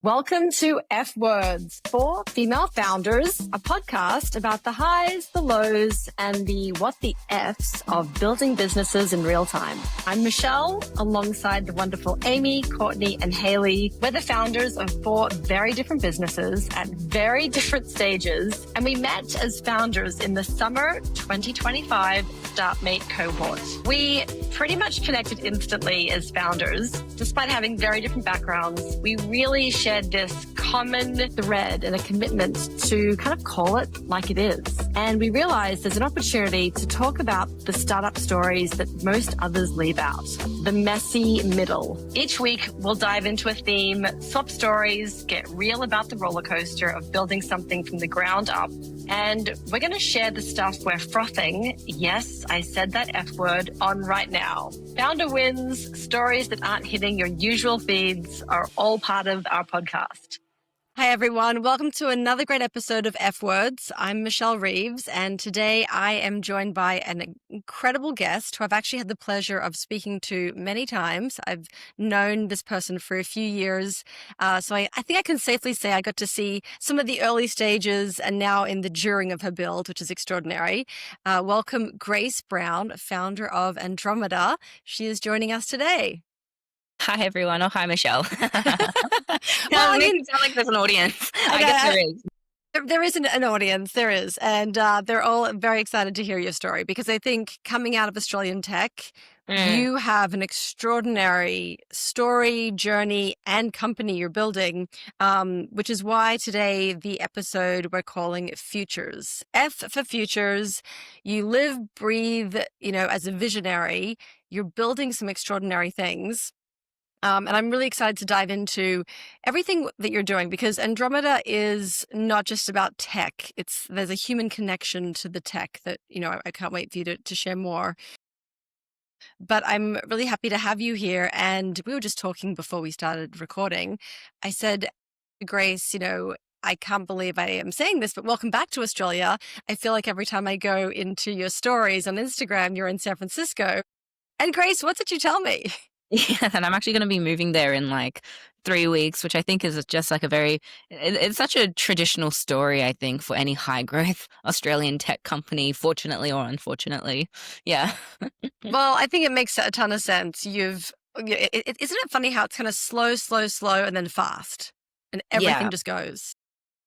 Welcome to F Words for Female Founders, a podcast about the highs, the lows, and the what the Fs of building businesses in real time. I'm Michelle, alongside the wonderful Amy, Courtney, and Haley. We're the founders of 4 very different businesses at very different stages, and we met as founders in the summer 2025 Startmate cohort. We pretty much connected instantly as founders. Despite having very different backgrounds, we really shared this common thread and a commitment to kind of call it like it is. And we realized there's an opportunity to talk about the startup stories that most others leave out, the messy middle. Each week, we'll dive into a theme, swap stories, get real about the roller coaster of building something from the ground up. And we're going to share the stuff we're frothing. Yes, I said that F word on right now. Founder wins, stories that aren't hitting your usual feeds are all part of our podcast. Hi, everyone. Welcome to another great episode of F Words. I'm Michelle Reeves, and today I am joined by an incredible guest who I've actually had the pleasure of speaking to many times. I've known this person for a few years, so I think I can safely say I got to see some of the early stages and now in the during of her build, which is extraordinary. Welcome, Grace Brown, founder of Andromeda. She is joining us today. Hi, everyone. Oh, hi, Michelle. Well, I mean, it sound like there's an audience. I Okay, guess there is. There is an audience, there is. And they're all very excited to hear your story because I think coming out of Australian tech, you have an extraordinary story, journey, and company you're building, which is why today the episode we're calling Futures. F for Futures. You live, breathe, as a visionary. You're building some extraordinary things. And I'm really excited to dive into everything that you're doing because Andromeda is not just about tech. There's a human connection to the tech that, I can't wait for you to share more. But I'm really happy to have you here. And we were just talking before we started recording. I said, Grace, I can't believe I am saying this, but welcome back to Australia. I feel like every time I go into your stories on Instagram, you're in San Francisco. And Grace, what did you tell me? Yeah, and I'm actually going to be moving there in like 3 weeks, which I think is just like it's such a traditional story, I think, for any high growth Australian tech company, fortunately or unfortunately. Yeah. Well, I think it makes a ton of sense. Isn't it funny how it's kind of slow, and then fast and everything just goes?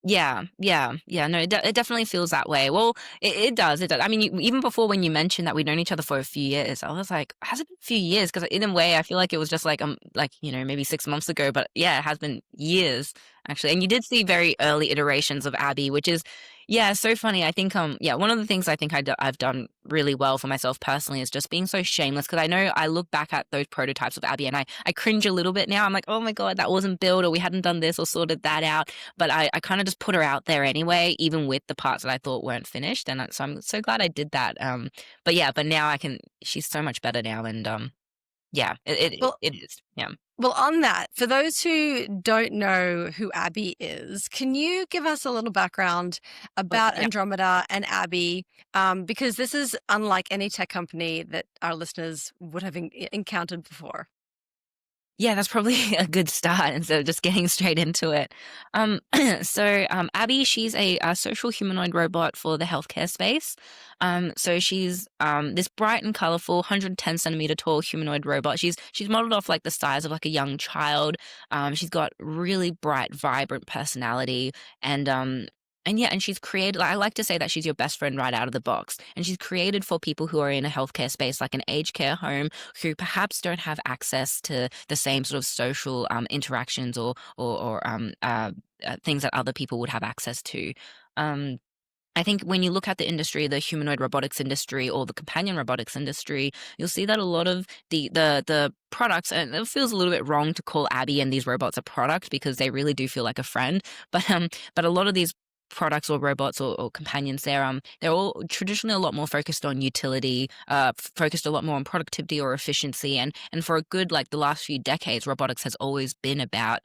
Yeah. No, it definitely feels that way. Well, it does. I mean, even before when you mentioned that we'd known each other for a few years, I was like, has it been a few years? Because in a way, I feel like it was just like maybe 6 months ago. But yeah, it has been years actually. And you did see very early iterations of Abby, which is so funny. I think one of the things I think I've done really well for myself personally is just being so shameless because I know I look back at those prototypes of Abby and I cringe a little bit now. I'm like, oh my God, that wasn't built or we hadn't done this or sorted that out. But I kind of just put her out there anyway, even with the parts that I thought weren't finished. And so I'm so glad I did that. But now she's so much better now. And it is. Yeah. Well, on that, for those who don't know who Abby is, can you give us a little background about Andromeda and Abby? Because this is unlike any tech company that our listeners would have encountered before. Yeah, that's probably a good start instead of just getting straight into it. So Abby, she's a social humanoid robot for the healthcare space. So she's this bright and colorful 110 centimeter tall humanoid robot. She's modeled off like the size of like a young child. She's got really bright, vibrant personality and she's created, I like to say that she's your best friend right out of the box. And she's created for people who are in a healthcare space, like an aged care home, who perhaps don't have access to the same sort of social interactions or things that other people would have access to. I think when you look at the industry, the humanoid robotics industry or the companion robotics industry, you'll see that a lot of the products, and it feels a little bit wrong to call Abby and these robots a product because they really do feel like a friend. But a lot of these products or robots or companions, they're all traditionally a lot more focused on utility, focused a lot more on productivity or efficiency, and for a good like the last few decades, robotics has always been about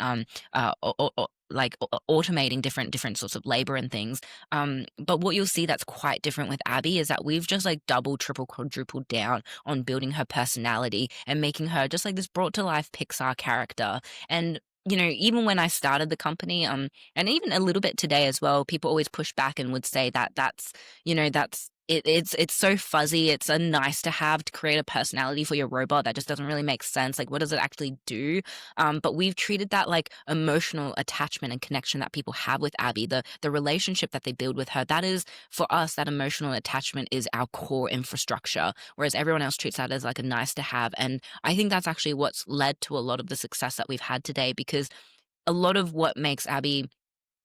automating different sorts of labor and things. But what you'll see that's quite different with Abby is that we've just like double, triple, quadrupled down on building her personality and making her just like this brought to life Pixar character. And even when I started the company, and even a little bit today as well, people always push back and would say that it's so fuzzy. It's a nice to have to create a personality for your robot that just doesn't really make sense. Like, what does it actually do? But we've treated that like emotional attachment and connection that people have with Abby, the relationship that they build with her. That is for us, that emotional attachment is our core infrastructure, whereas everyone else treats that as like a nice to have. And I think that's actually what's led to a lot of the success that we've had today, because a lot of what makes Abby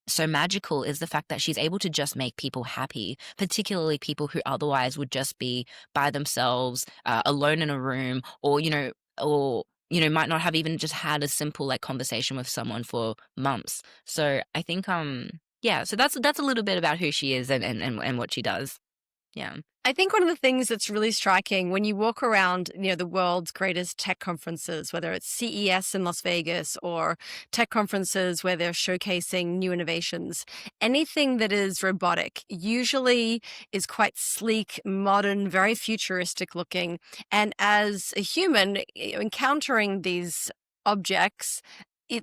so magical is the fact that she's able to just make people happy, particularly people who otherwise would just be by themselves, alone in a room, or might not have even just had a simple like conversation with someone for months. So I think, yeah, so that's a little bit about who she is and what she does. Yeah. I think one of the things that's really striking when you walk around, the world's greatest tech conferences, whether it's CES in Las Vegas or tech conferences where they're showcasing new innovations, anything that is robotic usually is quite sleek, modern, very futuristic looking. And as a human, encountering these objects,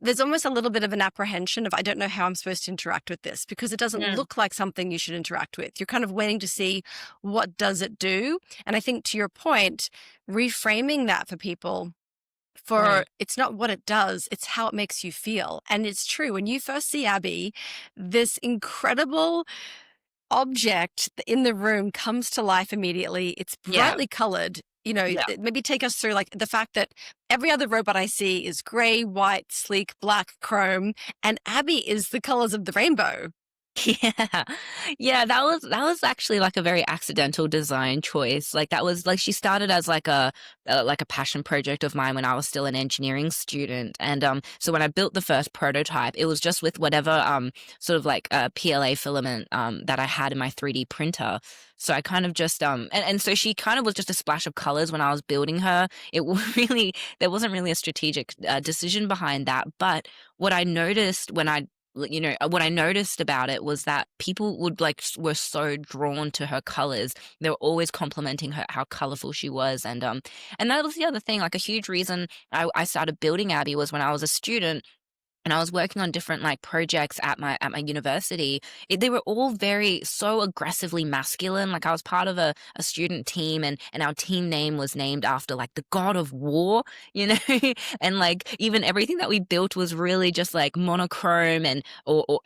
there's almost a little bit of an apprehension of, I don't know how I'm supposed to interact with this because it doesn't Mm. look like something you should interact with. You're kind of waiting to see what does it do. And I think to your point, reframing that for people, Right. it's not what it does, it's how it makes you feel. And it's true. When you first see Abby, this incredible object in the room comes to life immediately. It's Yeah. brightly colored. Yeah. Maybe take us through like the fact that every other robot I see is gray, white, sleek, black, chrome, and Abby is the colors of the rainbow. Yeah. Yeah, that was actually like a very accidental design choice. Like that was like she started as like a passion project of mine when I was still an engineering student. And so when I built the first prototype, it was just with whatever sort of like PLA filament that I had in my 3D printer. So I kind of just and so she kind of was just a splash of colors when I was building her. It really there wasn't really a strategic decision behind that, but what I noticed what I noticed about it was that people were so drawn to her colors. They were always complimenting her how colorful she was, and that was the other thing. Like a huge reason I started building Abby was when I was a student and I was working on different like projects at my university. They were all very so aggressively masculine. Like I was part of a student team, and our team name was named after like the god of war, you know, and like even everything that we built was really just like monochrome and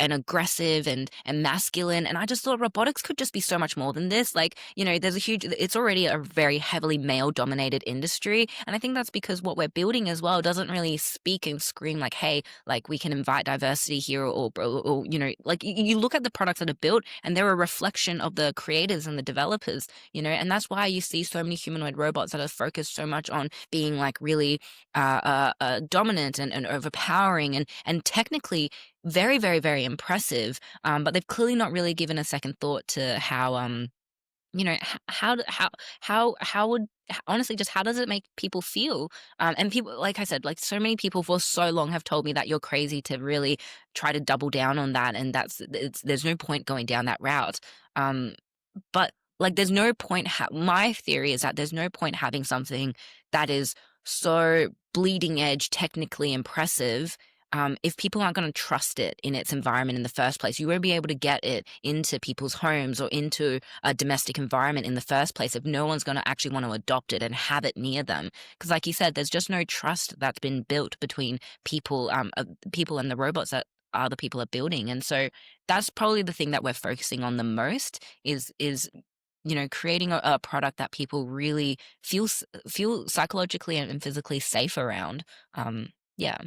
aggressive and masculine. And I just thought robotics could just be so much more than this. Like, it's already a very heavily male dominated industry, and I think that's because what we're building as well doesn't really speak and scream like, hey, like we can invite diversity here, or like you look at the products that are built and they're a reflection of the creators and the developers, and that's why you see so many humanoid robots that are focused so much on being like really dominant and overpowering and technically very, very, very impressive. But they've clearly not really given a second thought to how how would honestly, just how does it make people feel? And people, like I said, like so many people for so long have told me that you're crazy to really try to double down on that, and there's no point going down that route. But like there's no point my theory is that there's no point having something that is so bleeding edge technically impressive, if people aren't going to trust it in its environment in the first place. You won't be able to get it into people's homes or into a domestic environment in the first place if no one's going to actually want to adopt it and have it near them. Because like you said, there's just no trust that's been built between people and the robots that other people are building. And so that's probably the thing that we're focusing on the most is creating a product that people really feel psychologically and physically safe around. Yeah.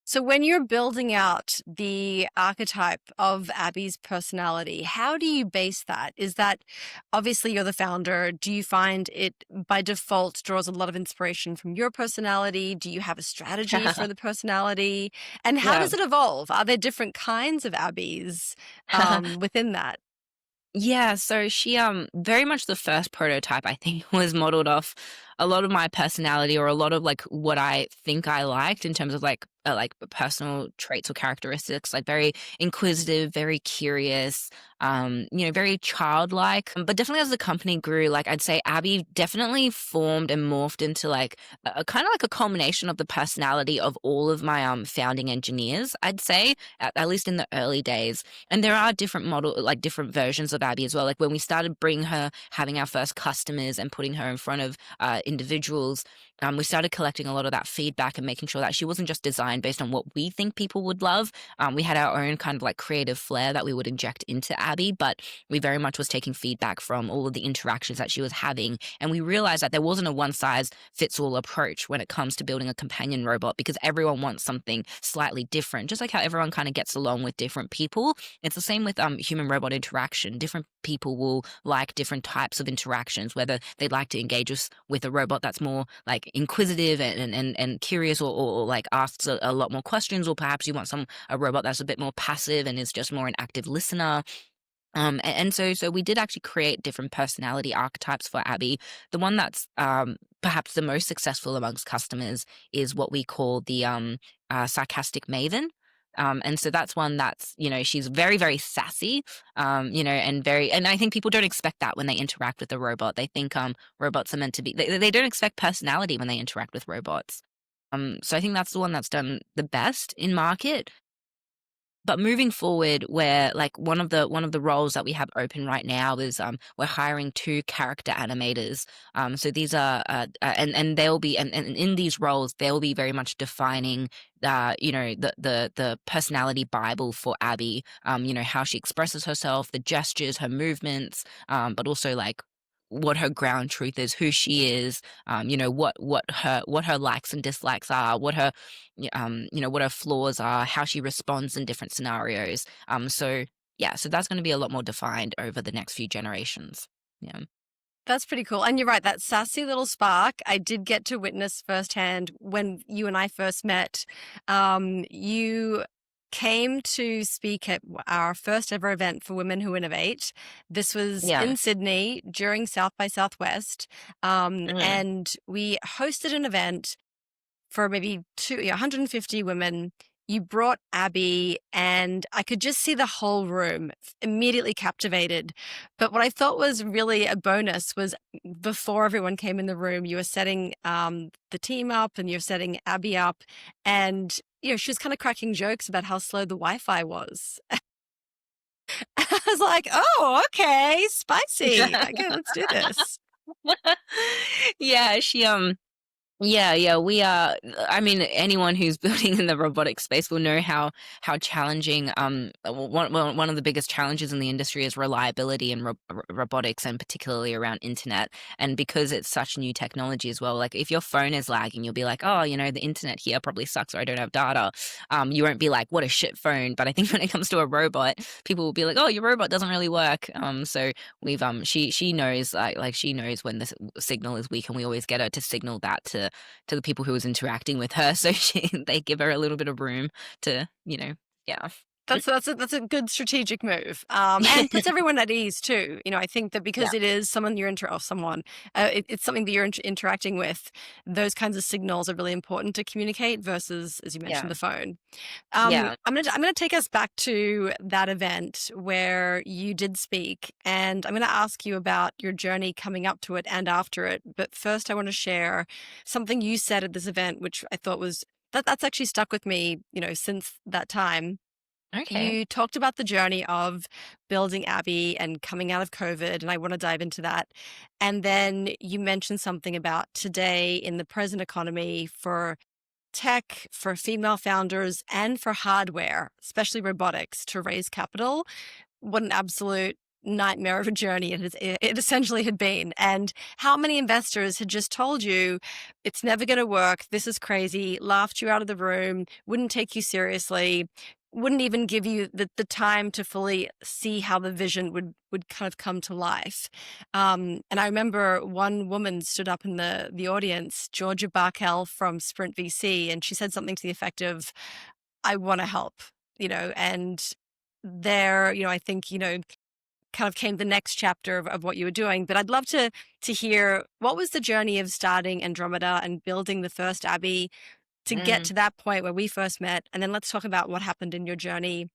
So when you're building out the archetype of Abby's personality, how do you base that? Is that obviously you're the founder? Do you find it by default draws a lot of inspiration from your personality? Do you have a strategy for the personality? And how Yeah. does it evolve? Are there different kinds of Abby's within that? Yeah, so she very much the first prototype I think was modeled off a lot of my personality, or a lot of like what I think I liked in terms of like like personal traits or characteristics, like very inquisitive, very curious, very childlike. But definitely as the company grew, like I'd say Abby definitely formed and morphed into like a kind of like a culmination of the personality of all of my founding engineers, I'd say, at least in the early days. And there are different versions of Abby as well. Like when we started bringing her, having our first customers and putting her in front of individuals, we started collecting a lot of that feedback and making sure that she wasn't just designed based on what we think people would love. We had our own kind of like creative flair that we would inject into Abby, but we very much was taking feedback from all of the interactions that she was having. And we realized that there wasn't a one size fits all approach when it comes to building a companion robot, because everyone wants something slightly different. Just like how everyone kind of gets along with different people, it's the same with human robot interaction. Different people will like different types of interactions, whether they'd like to engage with a robot that's more like inquisitive and curious, or like asks a lot more questions, or perhaps you want a robot that's a bit more passive and is just more an active listener. So we did actually create different personality archetypes for Abby. The one that's perhaps the most successful amongst customers is what we call the sarcastic maven. And so that's one that's, she's very, very sassy, and I think people don't expect that when they interact with a robot. They think robots are meant to be, they don't expect personality when they interact with robots. So I think that's the one that's done the best in market. But moving forward, where like one of the roles that we have open right now is we're hiring 2 character animators. So these are and they'll be, and in these roles they'll be very much defining the personality Bible for Abby. How she expresses herself, the gestures, her movements, but also like what her ground truth is, who she is, what her likes and dislikes are, what her flaws are, how she responds in different scenarios. So yeah, so that's going to be a lot more defined over the next few generations. Yeah. That's pretty cool. And you're right, that sassy little spark, I did get to witness firsthand when you and I first met. You came to speak at our first ever event for Women Who Innovate. This was Yeah. in Sydney during South by Southwest. Mm. And we hosted an event for maybe 150 women. You brought Abby, and I could just see the whole room immediately captivated. But what I thought was really a bonus was before everyone came in the room, you were setting the team up and you're setting Abby up. And, she was kind of cracking jokes about how slow the Wi-Fi was. I was like, oh, okay, spicy. Okay, let's do this. Yeah, yeah, we are. I mean, anyone who's building in the robotic space will know how challenging. One of the biggest challenges in the industry is reliability in robotics, and particularly around internet. And because it's such new technology as well, like if your phone is lagging, you'll be like, oh, the internet here probably sucks, or I don't have data. You won't be like, what a shit phone. But I think when it comes to a robot, people will be like, oh, your robot doesn't really work. So we've she knows like she knows when the signal is weak, and we always get her to signal that to the people who was interacting with her, so they give her a little bit of room to, yeah. That's a good strategic move, and puts everyone at ease too. I think that because Yeah. it is someone it's something that you're interacting with. Those kinds of signals are really important to communicate versus, as you mentioned, Yeah. the phone. Yeah. I'm gonna take us back to that event where you did speak, and I'm gonna ask you about your journey coming up to it and after it. But first, I want to share something you said at this event, which I thought was that's actually stuck with me, since that time. Okay. You talked about the journey of building Abby and coming out of COVID, and I want to dive into that. And then you mentioned something about today in the present economy for tech, for female founders, and for hardware, especially robotics, to raise capital. What an absolute nightmare of a journey it essentially had been. And how many investors had just told you it's never going to work, this is crazy, laughed you out of the room, wouldn't take you seriously, wouldn't even give you the time to fully see how the vision would kind of come to life. And I remember one woman stood up in the audience, Georgia Barkel from Sprint VC, and she said something to the effect of, I want to help, and there, I think, kind of came the next chapter of what you were doing. But I'd love to hear, what was the journey of starting Andromeda and building the first Abby to get to that point where we first met. And then let's talk about what happened in your journey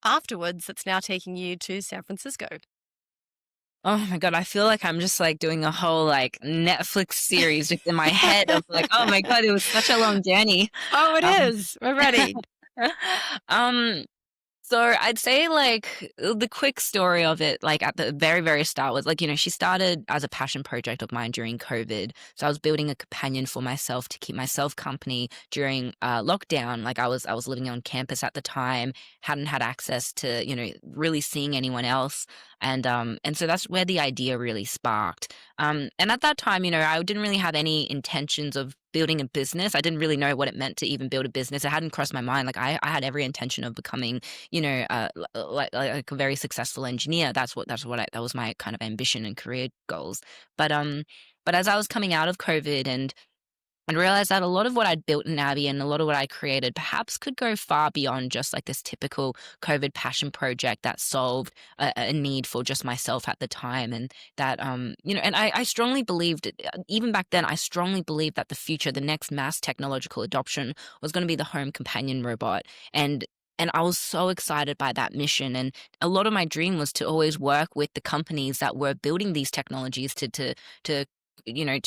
afterwards that's now taking you to San Francisco. Oh my God, I feel like I'm just like doing a whole like Netflix series just in my head of like, oh my God, it was such a long journey. Oh, it Um, is. We're ready. um, So I'd say like the quick story of it, like at the very, very start was like, she started as a passion project of mine during COVID. So I was building a companion for myself to keep myself company during lockdown. Like I was living on campus at the time, hadn't had access to, really seeing anyone else. And so that's where the idea really sparked. And at that time, I didn't really have any intentions of building a business. I didn't really know what it meant to even build a business. It hadn't crossed my mind. Like I had every intention of becoming like a very successful engineer. That was my kind of ambition and career goals. But as I was coming out of COVID and realized that a lot of what I'd built in Abby and a lot of what I created perhaps could go far beyond just like this typical COVID passion project that solved a need for just myself at the time. And that, and I strongly believed, even back then, I strongly believed that the future, the next mass technological adoption was going to be the home companion robot. And and I was so excited by that mission. And a lot of my dream was to always work with the companies that were building these technologies to to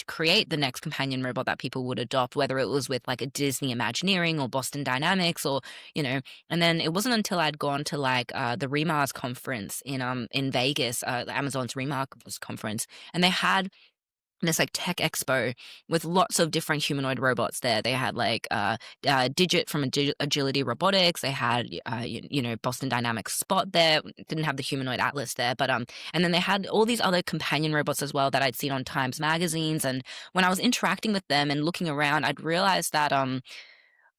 create the next companion robot that people would adopt, whether it was with like a Disney Imagineering or Boston Dynamics or, and then it wasn't until I'd gone to like the Remars conference in Vegas, Amazon's Remars conference, and they had this like tech expo with lots of different humanoid robots there. They had like Digit from Agility Robotics. They had Boston Dynamics Spot there. Didn't have the humanoid Atlas there, but and then they had all these other companion robots as well that I'd seen on Times magazines. And when I was interacting with them and looking around, I'd realized that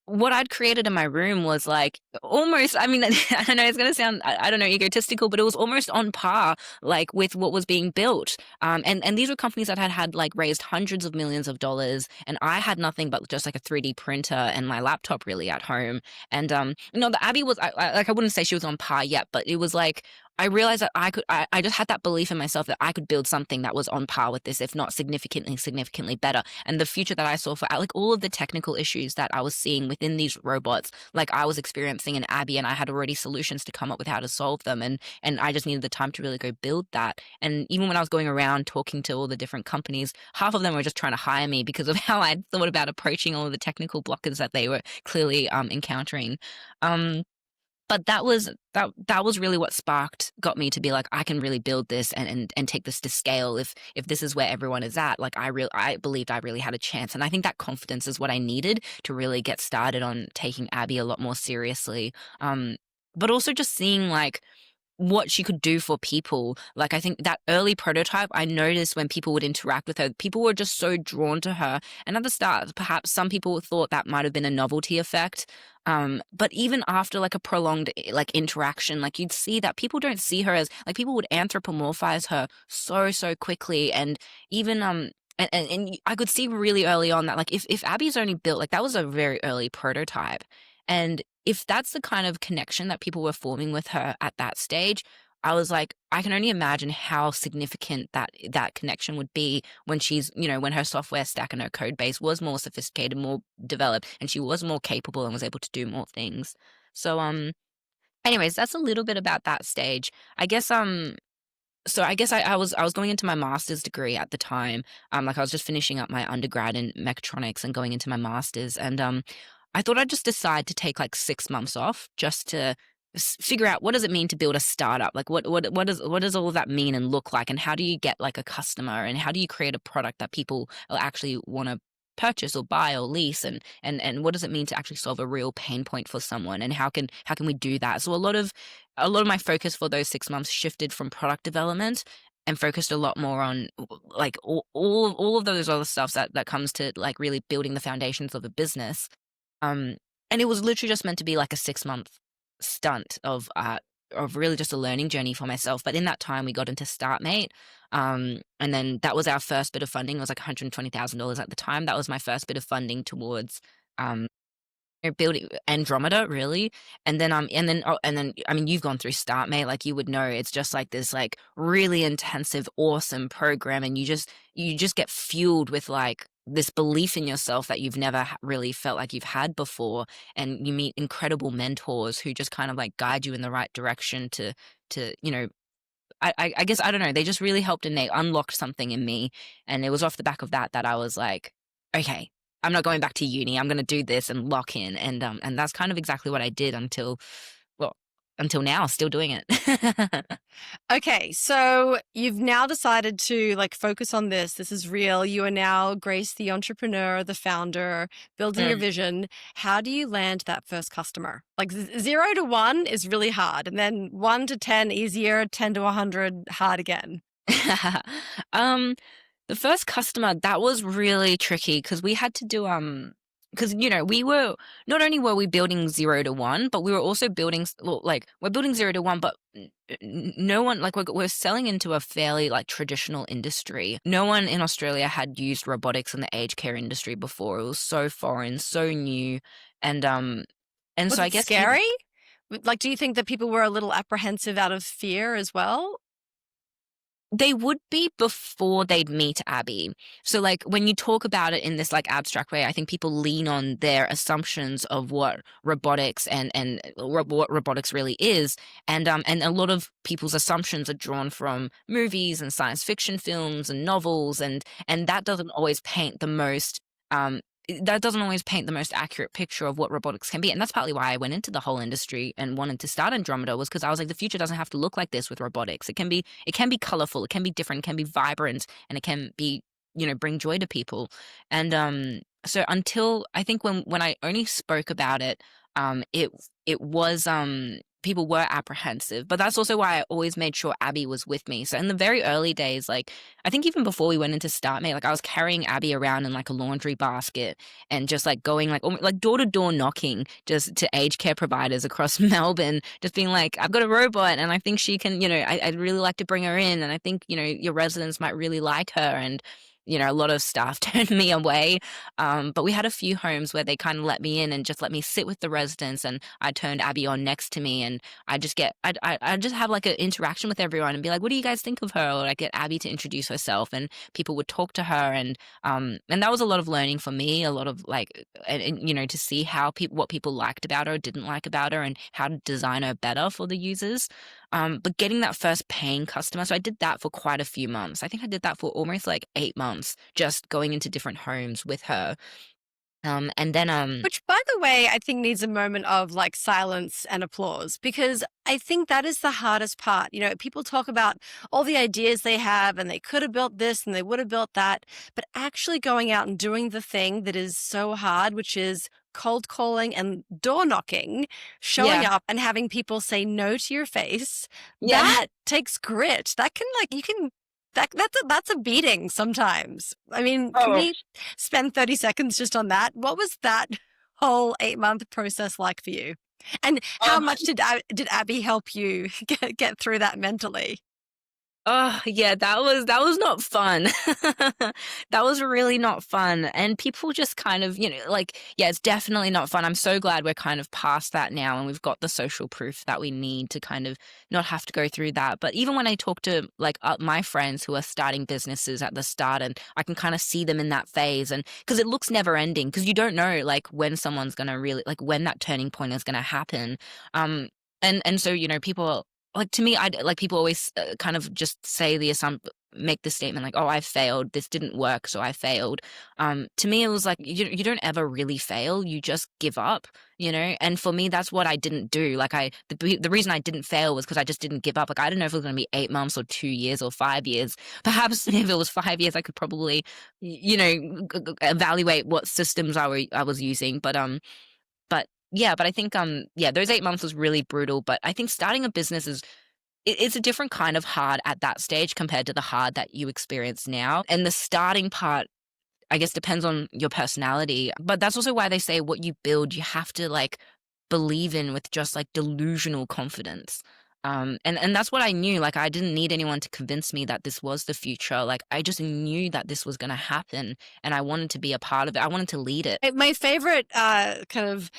what I'd created in my room was like almost, I mean, I don't know, it's going to sound, I don't know, egotistical, but it was almost on par, like with what was being built. And these were companies that had like raised hundreds of millions of dollars. And I had nothing but just like a 3D printer and my laptop really at home. And, the Abby was, I wouldn't say she was on par yet, but it was like, I realized that I just had that belief in myself that I could build something that was on par with this, if not significantly better. And the future that I saw for like all of the technical issues that I was seeing within these robots, like I was experiencing in Abby, and I had already solutions to come up with how to solve them. And I just needed the time to really go build that. And even when I was going around talking to all the different companies, half of them were just trying to hire me because of how I thought about approaching all of the technical blockers that they were clearly encountering. But that was really what got me to be like, I can really build this and take this to scale if this is where everyone is at. Like I believed I really had a chance. And I think that confidence is what I needed to really get started on taking Abby a lot more seriously. But also just seeing like what she could do for people. Like I think that early prototype, I noticed when people would interact with her, people were just so drawn to her. And at the start, perhaps some people thought that might have been a novelty effect. But even after like a prolonged like interaction, like you'd see that people don't see her as like people would anthropomorphize her so quickly. And even and I could see really early on that like if Abby's only built like that was a very early prototype. And if that's the kind of connection that people were forming with her at that stage, I was like, I can only imagine how significant that connection would be when when her software stack and her code base was more sophisticated, more developed, and she was more capable and was able to do more things. So anyways, that's a little bit about that stage. I guess I was going into my master's degree at the time. Like I was just finishing up my undergrad in mechatronics and going into my master's. And I thought I'd just decide to take like 6 months off just to figure out what does it mean to build a startup? Like what does all of that mean and look like? And how do you get like a customer? And how do you create a product that people will actually want to purchase or buy or lease? And what does it mean to actually solve a real pain point for someone? And how can we do that? So a lot of my focus for those 6 months shifted from product development and focused a lot more on like all of those other stuff that comes to like really building the foundations of a business. Um, and it was literally just meant to be like a 6 month stunt of really just a learning journey for myself. But in that time, we got into StartMate. And then that was our first bit of funding. It was like $120,000 at the time. That was my first bit of funding towards building Andromeda, really. And then I mean, you've gone through StartMate, like you would know it's just like this like really intensive, awesome program, and you just get fueled with like this belief in yourself that you've never really felt like you've had before, and you meet incredible mentors who just kind of like guide you in the right direction to I guess I don't know. They just really helped and they unlocked something in me, and it was off the back of that that I was like, okay, I'm not going back to uni. I'm going to do this and lock in, and that's kind of exactly what I did until well until now, still doing it. Okay, so you've now decided to like focus on this. This is real. You are now Grace, the entrepreneur, the founder, building your Mm. vision. How do you land that first customer? Like 0 to 1 is really hard, and then 1 to 10 easier, 10 to 100 hard again. um, the first customer, that was really tricky because we had to do because we were not only were we building 0 to 1, but we were also building well, like we're building 0 to 1, but no one like we're selling into a fairly like traditional industry. No one in Australia had used robotics in the aged care industry before. It was so foreign, so new, and Was so I it guess even scary? Like, do you think that people were a little apprehensive out of fear as well? they would be before they'd meet Abby. So like when you talk about it in this like abstract way, I think people lean on their assumptions of what robotics and what robotics really is. And a lot of people's assumptions are drawn from movies and science fiction films and novels, and um that doesn't always paint the most accurate picture of what robotics can be. And that's partly why I went into the whole industry and wanted to start Andromeda, was because I was like, the future doesn't have to look like this with robotics. It can be colorful, it can be different, it can be vibrant, and it can be, bring joy to people. And so until I think when I only spoke about it, it was people were apprehensive. But that's also why I always made sure Abby was with me. So in the very early days, like I think even before we went into StartMate, like I was carrying Abby around in like a laundry basket and just like going like door to door knocking just to aged care providers across Melbourne, just being like, I've got a robot and I think she can, I'd really like to bring her in, and I think, your residents might really like her. And a lot of staff turned me away. But we had a few homes where they kind of let me in and just let me sit with the residents, and I turned Abby on next to me, and I just have like an interaction with everyone and be like, what do you guys think of her? Or I get Abby to introduce herself, and people would talk to her. And that was a lot of learning for me, a lot of like, to see what people liked about her, didn't like about her, and how to design her better for the users. But getting that first paying customer, so I did that for quite a few months. I think I did that for almost like 8 months, just going into different homes with her. And then Which, by the way, I think needs a moment of like silence and applause, because I think that is the hardest part. People talk about all the ideas they have and they could have built this and they would have built that, but actually going out and doing the thing that is so hard, which is cold calling and door knocking, showing yeah, up and having people say no to your face, yeah. that takes grit. That can like, you can. That's a beating sometimes. I mean, can Oh, we spend 30 seconds just on that? What was that whole 8 month process like for you? And how much did Abby help you get through that mentally? Oh, yeah, that was not fun. That was really not fun. And people just kind of, like, yeah, it's definitely not fun. I'm so glad we're kind of past that now and we've got the social proof that we need to kind of not have to go through that. But even when I talk to like my friends who are starting businesses at the start, and I can kind of see them in that phase, and because it looks never ending, because you don't know like when someone's going to really like when that turning point is going to happen. And so, people like to me, I like people always kind of just say make the statement like, oh, I failed, this didn't work, so I failed. To me, it was like you don't ever really fail, you just give up, and for me that's what I didn't do. Like the reason I didn't fail was because I just didn't give up. Like I don't know if it was going to be 8 months or 2 years or 5 years. Perhaps if it was 5 years I could probably evaluate what systems I was using. But yeah, but I think yeah, those 8 months was really brutal. But I think starting a business it's a different kind of hard at that stage compared to the hard that you experience now. And the starting part, I guess, depends on your personality. But that's also why they say what you build, you have to like believe in with just like delusional confidence. And that's what I knew. Like, I didn't need anyone to convince me that this was the future. Like, I just knew that this was going to happen, and I wanted to be a part of it. I wanted to lead it. My favorite kind of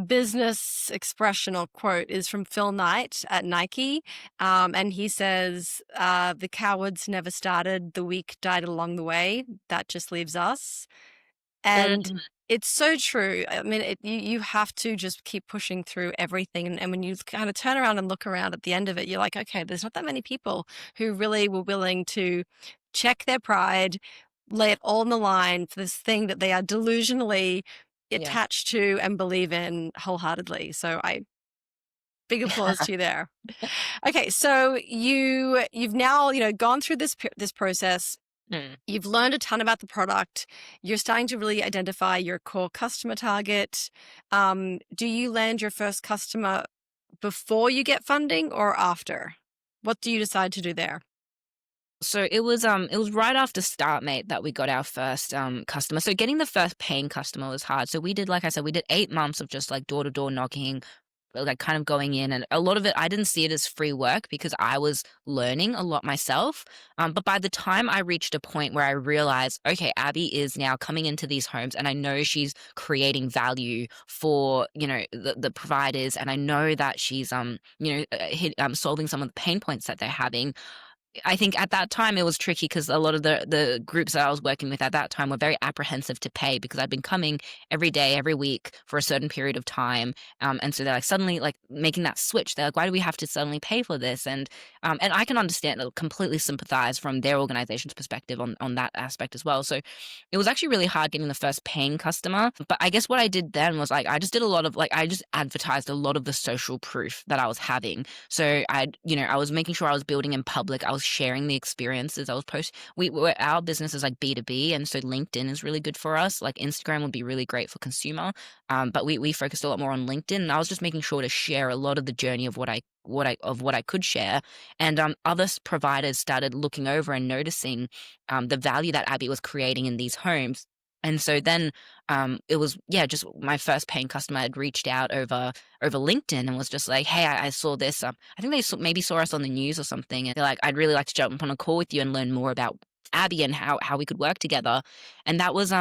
business expressional quote is from Phil Knight at Nike. And he says, the cowards never started, the weak died along the way. That just leaves us. And Mm, it's so true. I mean, you have to just keep pushing through everything. And when you kind of turn around and look around at the end of it, you're like, okay, there's not that many people who really were willing to check their pride, lay it all on the line for this thing that they are delusionally yeah. attached to and believe in wholeheartedly. So big applause to you there. Okay, so you've now gone through this process. Mm. You've learned a ton about the product. You're starting to really identify your core customer target. Do you land your first customer before you get funding or after? What do you decide to do there? So it was right after StartMate that we got our first customer. So getting the first paying customer was hard. So we did, like I said, we did 8 months of just like door to door knocking, like kind of going in, and a lot of it I didn't see it as free work because I was learning a lot myself. But by the time I reached a point where I realized, okay, Abby is now coming into these homes, and I know she's creating value for the providers, and I know that she's solving some of the pain points that they're having. I think at that time it was tricky because a lot of the groups that I was working with at that time were very apprehensive to pay because I'd been coming every day, every week for a certain period of time. And so they're like suddenly like making that switch. They're like, why do we have to suddenly pay for this? And I can understand, completely sympathize from their organization's perspective on that aspect as well. So it was actually really hard getting the first paying customer. But I guess what I did then was like I just did a lot of I just advertised a lot of the social proof that I was having. So I was making sure I was building in public. I was sharing the experiences. I was our business is like B2B, and so LinkedIn is really good for us. Like Instagram would be really great for consumer. But we focused a lot more on LinkedIn, and I was just making sure to share a lot of the journey of what I could share. And other providers started looking over and noticing the value that Abby was creating in these homes. And so then it was, yeah, just my first paying customer had reached out over LinkedIn and was just like, hey, I saw this. I think they maybe saw us on the news or something. And they're like, I'd really like to jump on a call with you and learn more about Abby and how we could work together. And that was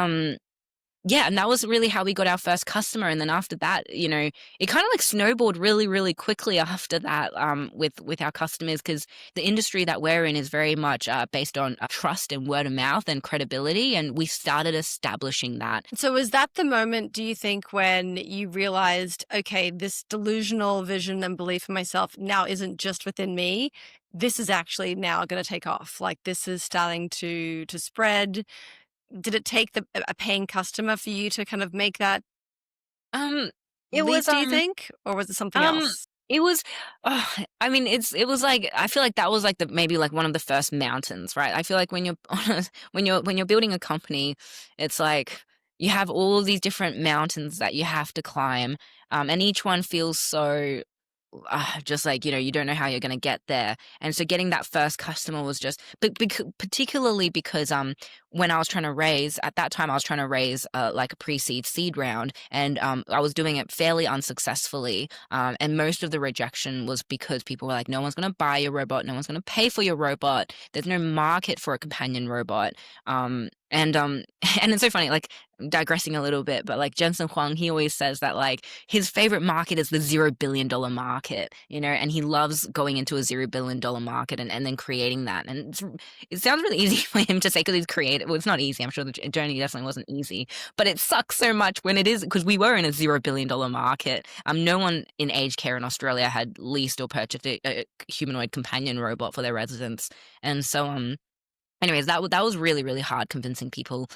yeah, and that was really how we got our first customer. And then after that, it kind of like snowballed really, really quickly after that, with our customers, because the industry that we're in is very much based on trust and word of mouth and credibility. And we started establishing that. So was that the moment, do you think, when you realized, okay, this delusional vision and belief in myself now isn't just within me? This is actually now going to take off. Like this is starting to spread. Did it take a paying customer for you to kind of make that Um, it leap, was do you think? Or was it something Um, else? it was, I mean, it was like, I feel like that was like maybe like one of the first mountains, right? I feel like when you're when you're building a company, it's like you have all these different mountains that you have to climb, and each one feels so just like you don't know how you're going to get there. And so getting that first customer was just particularly because when I was trying to raise at that time, I was trying to raise like a seed round, and I was doing it fairly unsuccessfully, and most of the rejection was because people were like, no one's going to buy your robot, no one's going to pay for your robot, there's no market for a companion robot. And and it's so funny, like digressing a little bit, but like Jensen Huang, he always says that like his favorite market is the $0 billion market, and he loves going into a $0 billion market and then creating that. And it sounds really easy for him to say because he's creative. Well, it's not easy. I'm sure the journey definitely wasn't easy, but it sucks so much when it is, because we were in a $0 billion market. No one in aged care in Australia had leased or purchased a humanoid companion robot for their residents. And so anyways, that was really, really hard convincing people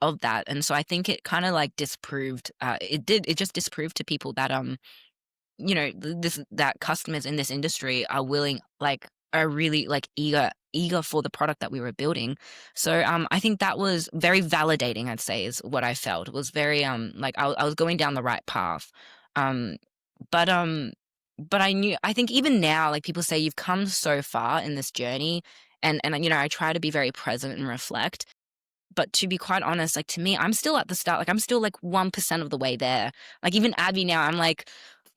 of that. And so I think it kind of like disproved, it just disproved to people that that customers in this industry are really like eager for the product that we were building. So I think that was very validating, I'd say, is what I felt. It was very like I was going down the right path. Um but I think even now, like people say, you've come so far in this journey, and I try to be very present and reflect. But to be quite honest, like to me, I'm still at the start. Like I'm still like 1% of the way there. Like even Abby now, I'm like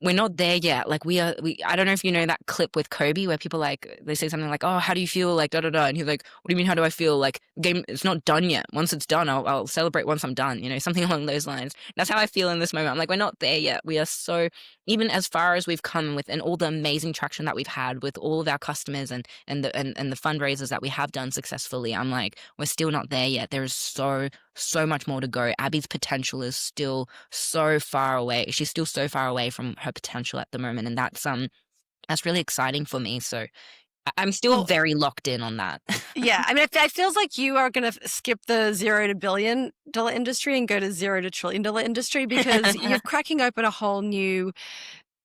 we're not there yet. Like I don't know if you know that clip with Kobe where people like, they say something like, oh, how do you feel? Like, da, da, da. And he's like, what do you mean? How do I feel? Like, game, it's not done yet. Once it's done, I'll celebrate once I'm done, something along those lines. That's how I feel in this moment. I'm like, we're not there yet. We are so, even as far as we've come with, and all the amazing traction that we've had with all of our customers and the fundraisers that we have done successfully, I'm like, we're still not there yet. There is so much more to go. Abby's potential is still so far away. She's still so far away from her potential at the moment, and that's really exciting for me. So I'm still Well, very locked in on that. yeah, I mean, it feels like you are going to skip the $0 to $1 billion industry and go to $0 to $1 trillion industry, because you're cracking open a whole new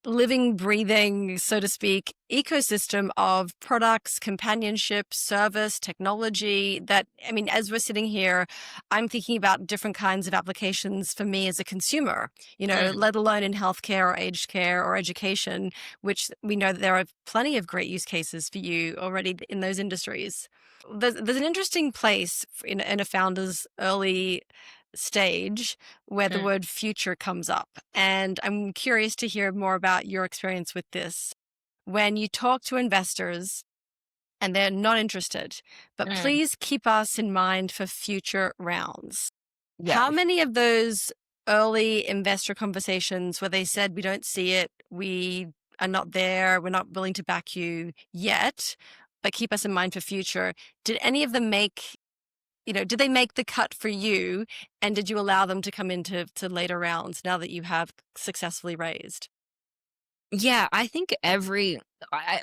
living, breathing, so to speak, ecosystem of products, companionship, service, technology that, I mean, as we're sitting here, I'm thinking about different kinds of applications for me as a consumer, let alone in healthcare or aged care or education, which we know that there are plenty of great use cases for you already in those industries. There's an interesting place in a founder's early stage where the word future comes up. And I'm curious to hear more about your experience with this. When you talk to investors and they're not interested, but please keep us in mind for future rounds. Yeah. How many of those early investor conversations where they said, we don't see it, we are not there, we're not willing to back you yet, but keep us in mind for future, did any of them did they make the cut for you, and did you allow them to come into later rounds now that you have successfully raised? Yeah, I think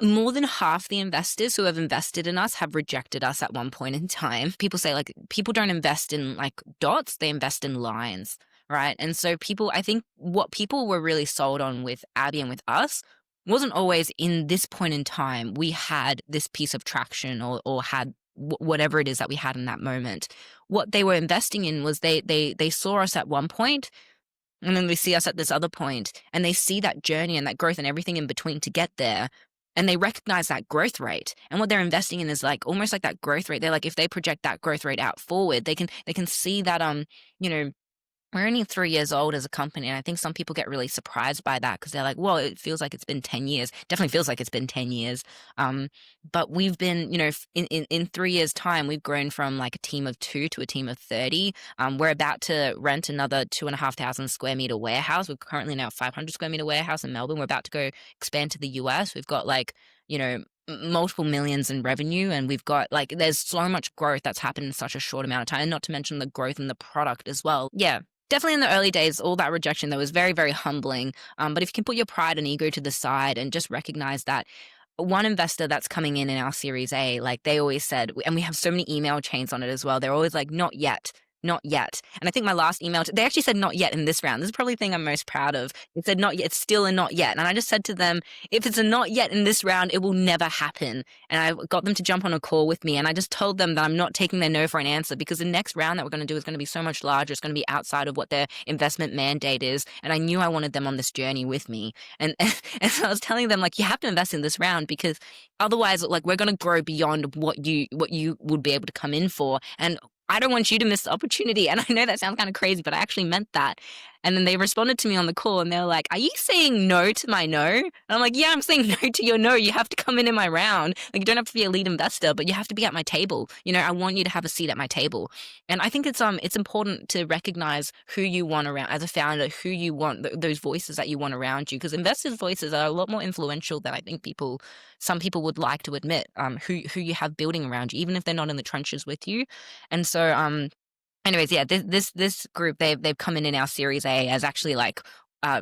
more than half the investors who have invested in us have rejected us at one point in time. People say like people don't invest in like dots, they invest in lines, right? And so I think what people were really sold on with Abby and with us wasn't always in this point in time we had this piece of traction or had whatever it is that we had in that moment. What they were investing in was they saw us at one point, and then they see us at this other point, and they see that journey and that growth and everything in between to get there. And they recognize that growth rate. And what they're investing in is like almost like that growth rate. They're like, if they project that growth rate out forward, they can see that you know, we're only 3 years old as a company, and I think some people get really surprised by that because they're like, well, it feels like it's been 10 years. Definitely feels like it's been 10 years. But we've been, in 3 years' time, we've grown from like a team of 2 to a team of 30. We're about to rent another 2,500 square meter warehouse. We're currently now a 500 square meter warehouse in Melbourne. We're about to go expand to the US. We've got like, multiple millions in revenue, and we've got like there's so much growth that's happened in such a short amount of time, and not to mention the growth in the product as well. Yeah, definitely in the early days, all that rejection that was very, very humbling. But if you can put your pride and ego to the side and just recognize that one investor that's coming in our Series A, like they always said, and we have so many email chains on it as well, they're always like, not yet. Not yet. And I think my last email, they actually said not yet in this round. This is probably the thing I'm most proud of. It said not yet. It's still a not yet. And I just said to them, if it's a not yet in this round, it will never happen. And I got them to jump on a call with me. And I just told them that I'm not taking their no for an answer, because the next round that we're going to do is going to be so much larger. It's going to be outside of what their investment mandate is. And I knew I wanted them on this journey with me. And so I was telling them, like, you have to invest in this round, because otherwise, like, we're going to grow beyond what you would be able to come in for. And I don't want you to miss the opportunity. And I know that sounds kind of crazy, but I actually meant that. And then they responded to me on the call, and they're like, are you saying no to my no? And I'm like, yeah, I'm saying no to your no. You have to come in my round. Like, you don't have to be a lead investor, but you have to be at my table. I want you to have a seat at my table. And I think it's important to recognize who you want around as a founder, who you want, those voices that you want around you, because investors' voices are a lot more influential than I think some people would like to admit, who you have building around you, even if they're not in the trenches with you. And so, anyways, yeah, this group, they've come in our Series A as actually like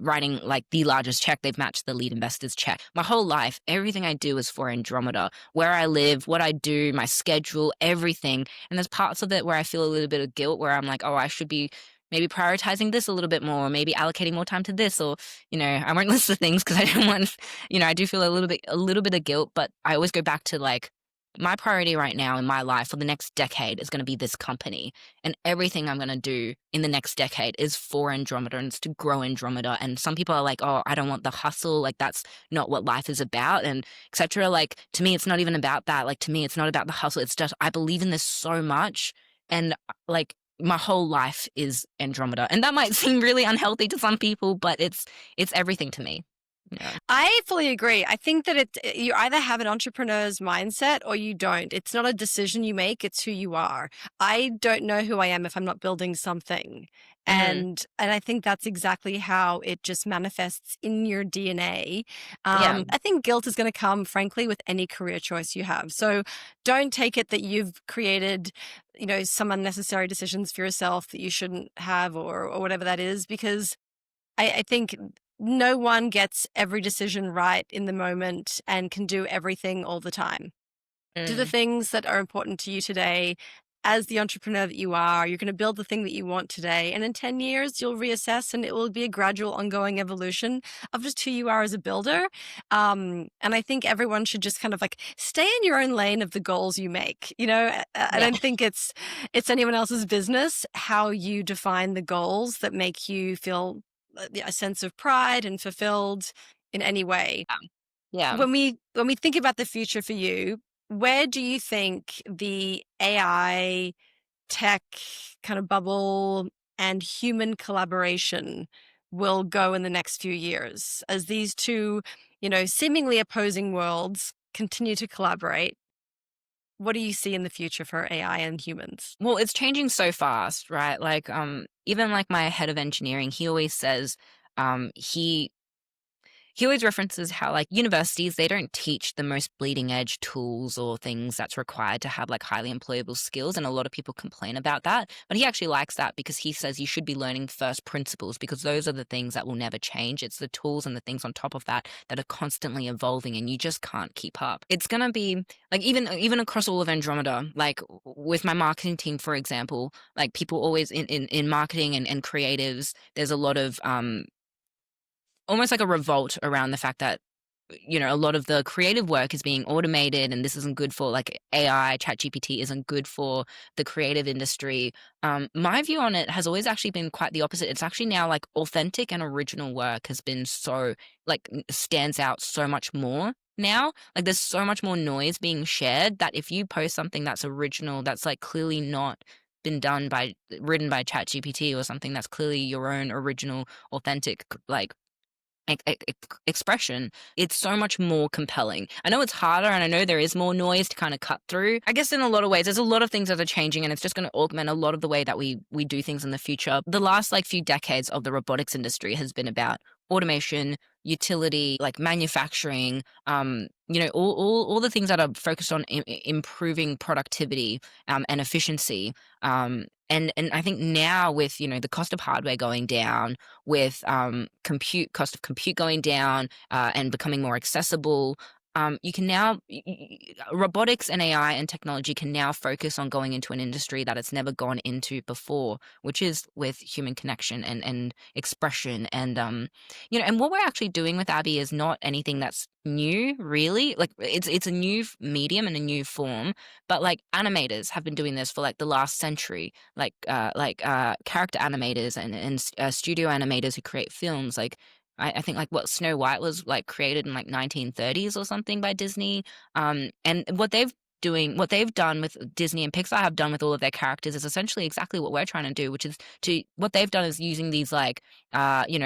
writing like the largest check. They've matched the lead investors check. My whole life, everything I do is for Andromeda. Where I live, what I do, my schedule, everything. And there's parts of it where I feel a little bit of guilt, where I'm like, oh, I should be maybe prioritizing this a little bit more, maybe allocating more time to this, or, I won't list the things because I don't want, I do feel a little bit of guilt, but I always go back to like, my priority right now in my life for the next decade is going to be this company, and everything I'm going to do in the next decade is for Andromeda, and it's to grow Andromeda. And some people are like, oh, I don't want the hustle. Like, that's not what life is about, and etc. Like, to me, it's not even about that. Like, to me, it's not about the hustle. It's just, I believe in this so much. And like, my whole life is Andromeda. And that might seem really unhealthy to some people, but it's everything to me. Yeah. I fully agree. I think that you either have an entrepreneur's mindset or you don't. It's not a decision you make, it's who you are. I don't know who I am if I'm not building something. Mm, And I think that's exactly how it just manifests in your DNA. yeah. I think guilt is going to come, frankly, with any career choice you have. So don't take it that you've created, some unnecessary decisions for yourself that you shouldn't have, or whatever that is, because I think no one gets every decision right in the moment and can do everything all the time. Do the Mm, things that are important to you today. As the entrepreneur that you are, you're going to build the thing that you want today. And in 10 years, you'll reassess and it will be a gradual, ongoing evolution of just who you are as a builder. And I think everyone should just kind of like stay in your own lane of the goals you make. I yeah. don't think it's anyone else's business how you define the goals that make you feel a sense of pride and fulfilled in any way. Yeah. When we think about the future for you, where do you think the AI tech kind of bubble and human collaboration will go in the next few years as these two, seemingly opposing worlds continue to collaborate? What do you see in the future for AI and humans? Well, it's changing so fast, right? Like, even like my head of engineering, he always says, he always references how like universities, they don't teach the most bleeding edge tools or things that's required to have like highly employable skills. And a lot of people complain about that. But he actually likes that because he says you should be learning first principles because those are the things that will never change. It's the tools and the things on top of that that are constantly evolving and you just can't keep up. It's gonna be like even across all of Andromeda, like with my marketing team, for example, like people always in marketing and creatives, there's a lot of almost like a revolt around the fact that a lot of the creative work is being automated and this isn't good for like AI, ChatGPT isn't good for the creative industry. My view on it has always actually been quite the opposite. It's actually now like authentic and original work has been so like stands out so much more now. Like there's so much more noise being shared that if you post something that's original, that's like clearly not been written by ChatGPT or something that's clearly your own original authentic like expression, it's so much more compelling. I know it's harder and I know there is more noise to kind of cut through. I guess in a lot of ways, there's a lot of things that are changing and it's just going to augment a lot of the way that we do things in the future. The last like few decades of the robotics industry has been about automation, utility, like manufacturing, all the things that are focused on improving productivity and efficiency. And I think now with, the cost of hardware going down, with cost of compute going down and becoming more accessible, you can now robotics and AI and technology can now focus on going into an industry that it's never gone into before, which is with human connection and expression and what we're actually doing with Abby is not anything that's new, really. Like it's a new medium and a new form, but like animators have been doing this for like the last century, like character animators and studio animators who create films. Like I think like what Snow White was like created in like 1930s or something by Disney. And what they've done with Disney and Pixar have done with all of their characters is essentially exactly what we're trying to do, which is what they've done is using these like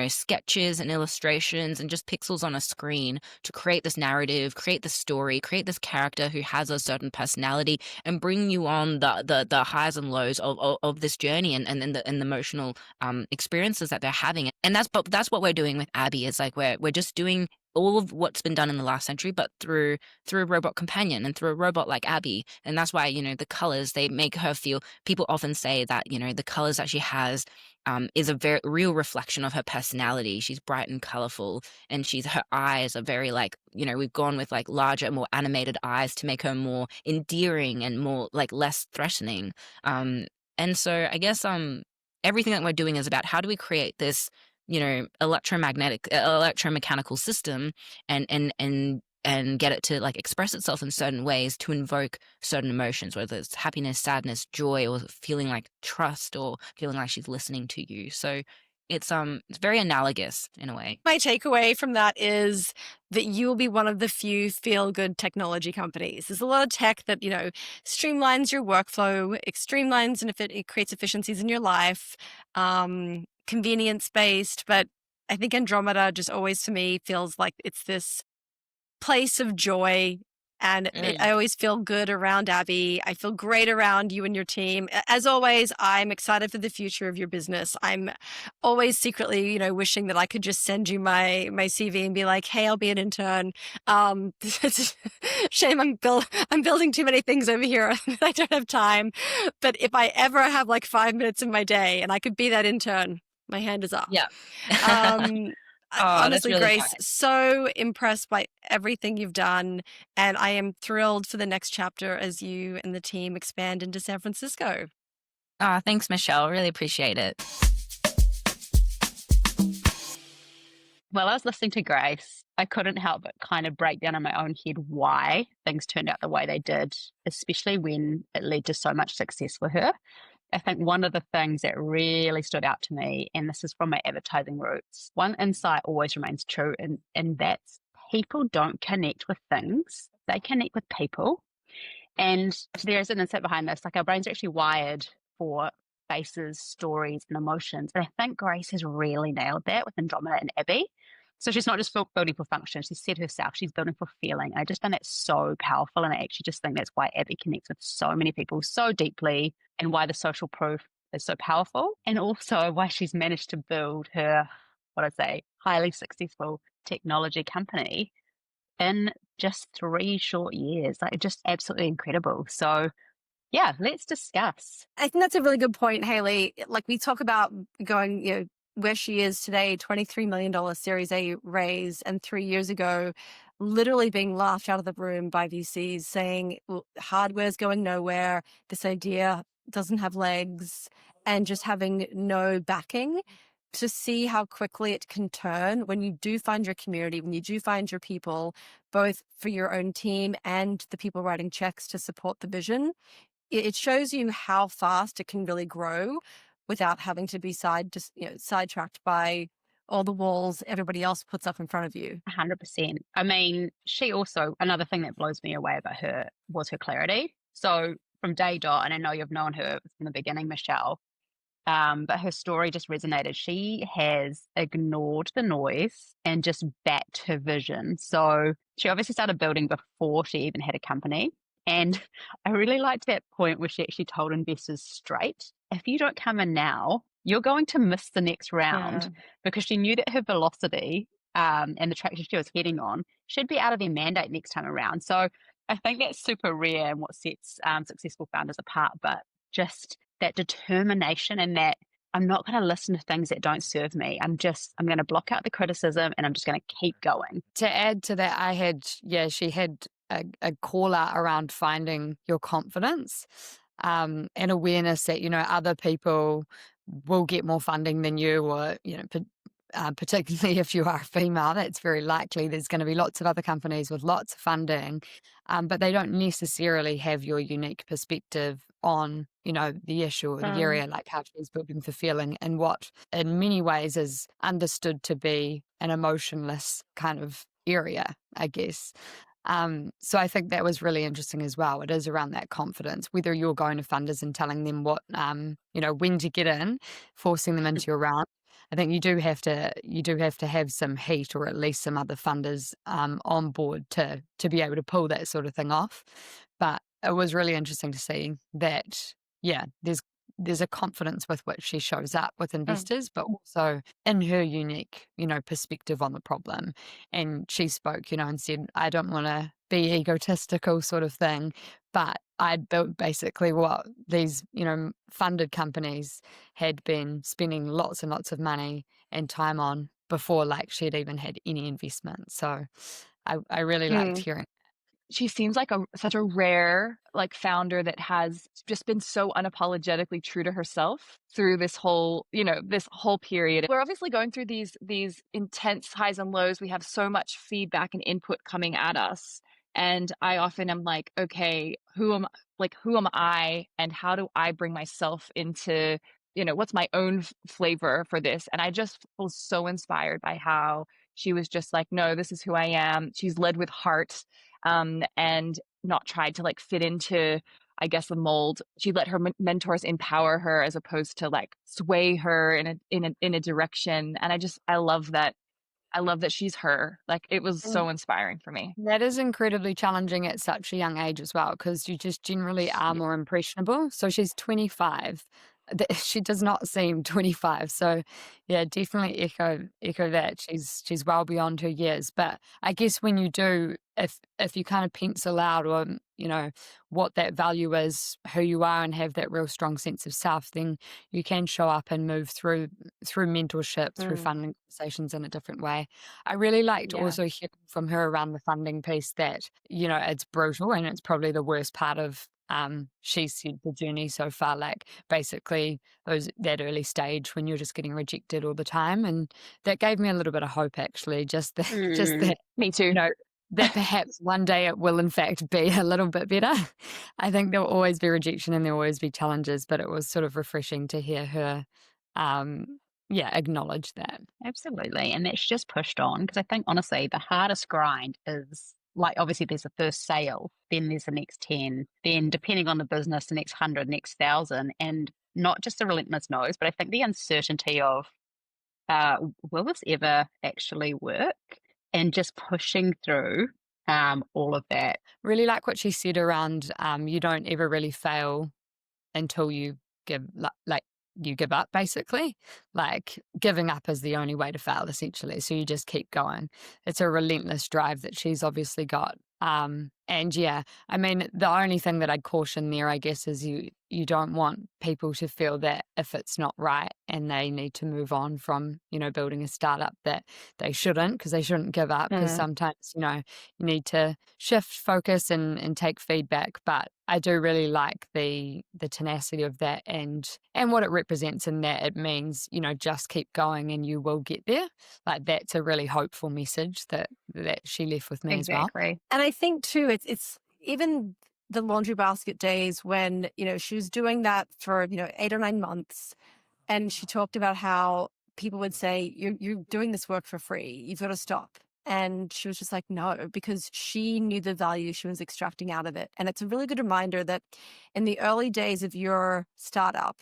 sketches and illustrations and just pixels on a screen to create this narrative, create this story, create this character who has a certain personality and bring you on the highs and lows of this journey and the emotional experiences that they're having. And that's what we're doing with Abby. Is like we're just doing all of what's been done in the last century, but through a robot companion and through a robot like Abby. And that's why, the colors, they make her feel, people often say that, the colors that she has is a very real reflection of her personality. She's bright and colorful and her eyes are very like, we've gone with like larger, more animated eyes to make her more endearing and more like less threatening. And so I guess, everything that we're doing is about how do we create this electromechanical system and get it to like express itself in certain ways to invoke certain emotions, whether it's happiness, sadness, joy, or feeling like trust or feeling like she's listening to you. So it's very analogous in a way. My takeaway from that is that you will be one of the few feel-good technology companies. There's a lot of tech that, streamlines your workflow, it streamlines and if it creates efficiencies in your life, convenience-based, but I think Andromeda just always to me feels like it's this place of joy. And I always feel good around Abby. I feel great around you and your team. As always, I'm excited for the future of your business. I'm always secretly, wishing that I could just send you my CV and be like, "Hey, I'll be an intern." Shame I'm building too many things over here. I don't have time. But if I ever have like 5 minutes in my day and I could be that intern, my hand is up. Yeah. Oh, that's Honestly, really Grace, nice. so impressed by everything you've done. And I am thrilled for the next chapter as you and the team expand into San Francisco. Oh, thanks, Michelle. Really appreciate it. While I was listening to Grace, I couldn't help but kind of break down in my own head why things turned out the way they did, especially when it led to so much success for her. I think one of the things that really stood out to me, and this is from my advertising roots, one insight always remains true, and that's people don't connect with things, they connect with people. And there is an insight behind this. Like, our brains are actually wired for faces, stories, and emotions. And I think Grace has really nailed that with Andromeda and Abby. So she's not just building for function. She said herself, she's building for feeling. I just find that so powerful. And I actually just think that's why Abby connects with so many people so deeply, and why the social proof is so powerful. And also why she's managed to build her, what I say, highly successful technology company in just 3 short years. Like, just absolutely incredible. So yeah, let's discuss. I think that's a really good point, Haley. Like we talk about going, where she is today, $23 million Series A raise, and 3 years ago, literally being laughed out of the room by VCs saying, well, hardware's going nowhere. This idea doesn't have legs, and just having no backing. To see how quickly it can turn when you do find your community, when you do find your people, both for your own team and the people writing checks to support the vision. It shows you how fast it can really grow without having to be sidetracked by all the walls everybody else puts up in front of you. 100%. I mean, she also, another thing that blows me away about her was her clarity. So from day dot, and I know you've known her from the beginning, Michelle, but her story just resonated. She has ignored the noise and just backed her vision. So she obviously started building before she even had a company. And I really liked that point where she actually told investors straight, if you don't come in now, you're going to miss the next round, because she knew that her velocity and the traction she was heading on should be out of their mandate next time around. So I think that's super rare and what sets successful founders apart. But just that determination, and that I'm not going to listen to things that don't serve me. I'm going to block out the criticism, and I'm just going to keep going. To add to that, she had a call out around finding your confidence and awareness that, other people will get more funding than you, or, particularly if you are a female, that's very likely. There's going to be lots of other companies with lots of funding, but they don't necessarily have your unique perspective on, the issue or the area, like how she's building for feeling, and what in many ways is understood to be an emotionless kind of area, I guess. So I think that was really interesting as well. It is around that confidence, whether you're going to funders and telling them what, when to get in, forcing them into a round. I think you do have to have some heat, or at least some other funders on board to be able to pull that sort of thing off. But it was really interesting to see that, there's a confidence with which she shows up with investors, but also in her unique, perspective on the problem. And she spoke, and said, I don't want to be egotistical sort of thing, but I built basically what these, funded companies had been spending lots and lots of money and time on before, like, she'd even had any investment. So I really liked hearing. She seems like such a rare founder that has just been so unapologetically true to herself through this whole period. We're obviously going through these intense highs and lows. We have so much feedback and input coming at us. And I often am like, okay, who am I, and how do I bring myself into, what's my own flavor for this? And I just feel so inspired by how she was just like, no, this is who I am. She's led with heart. And not tried to fit into I guess, the mold. She let her mentors empower her as opposed to like sway her in a direction. And I love that. I love that she's her. Like, it was so inspiring for me. That is incredibly challenging at such a young age as well, because you just generally are more impressionable. So she's 25. She does not seem 25. So yeah, definitely echo that. She's well beyond her years. But I guess when you do, if you kind of pencil out, or what that value is, who you are, and have that real strong sense of self, then you can show up and move through mentorship, through funding conversations in a different way. I really liked also hearing from her around the funding piece that, it's brutal, and it's probably the worst part of, she said, the journey so far, like basically that early stage when you're just getting rejected all the time. And that gave me a little bit of hope, actually, just that, Me too. that perhaps one day it will in fact be a little bit better. I think there'll always be rejection and there'll always be challenges, but it was sort of refreshing to hear her acknowledge that. Absolutely. And that's just pushed on, because I think honestly the hardest grind is, like, obviously there's the first sale, then there's the next 10, then depending on the business, the next 100, next 1,000, and not just the relentless no's, but I think the uncertainty of will this ever actually work, and just pushing through all of that. Really like what she said around you don't ever really fail until you give you give up, basically. Like, giving up is the only way to fail, essentially. So you just keep going. It's a relentless drive that she's obviously got. And yeah, I mean, the only thing that I'd caution there, I guess, is you don't want people to feel that if it's not right and they need to move on from, building a startup, that they shouldn't, because they shouldn't give up, because sometimes, you need to shift focus and take feedback. But I do really like the tenacity of that, and what it represents, in that it means, just keep going and you will get there. Like, that's a really hopeful message that she left with me as well. And I think too, it's even the laundry basket days when, she was doing that for, 8 or 9 months. And she talked about how people would say, you're doing this work for free. You've got to stop. And she was just like, no, because she knew the value she was extracting out of it. And it's a really good reminder that in the early days of your startup,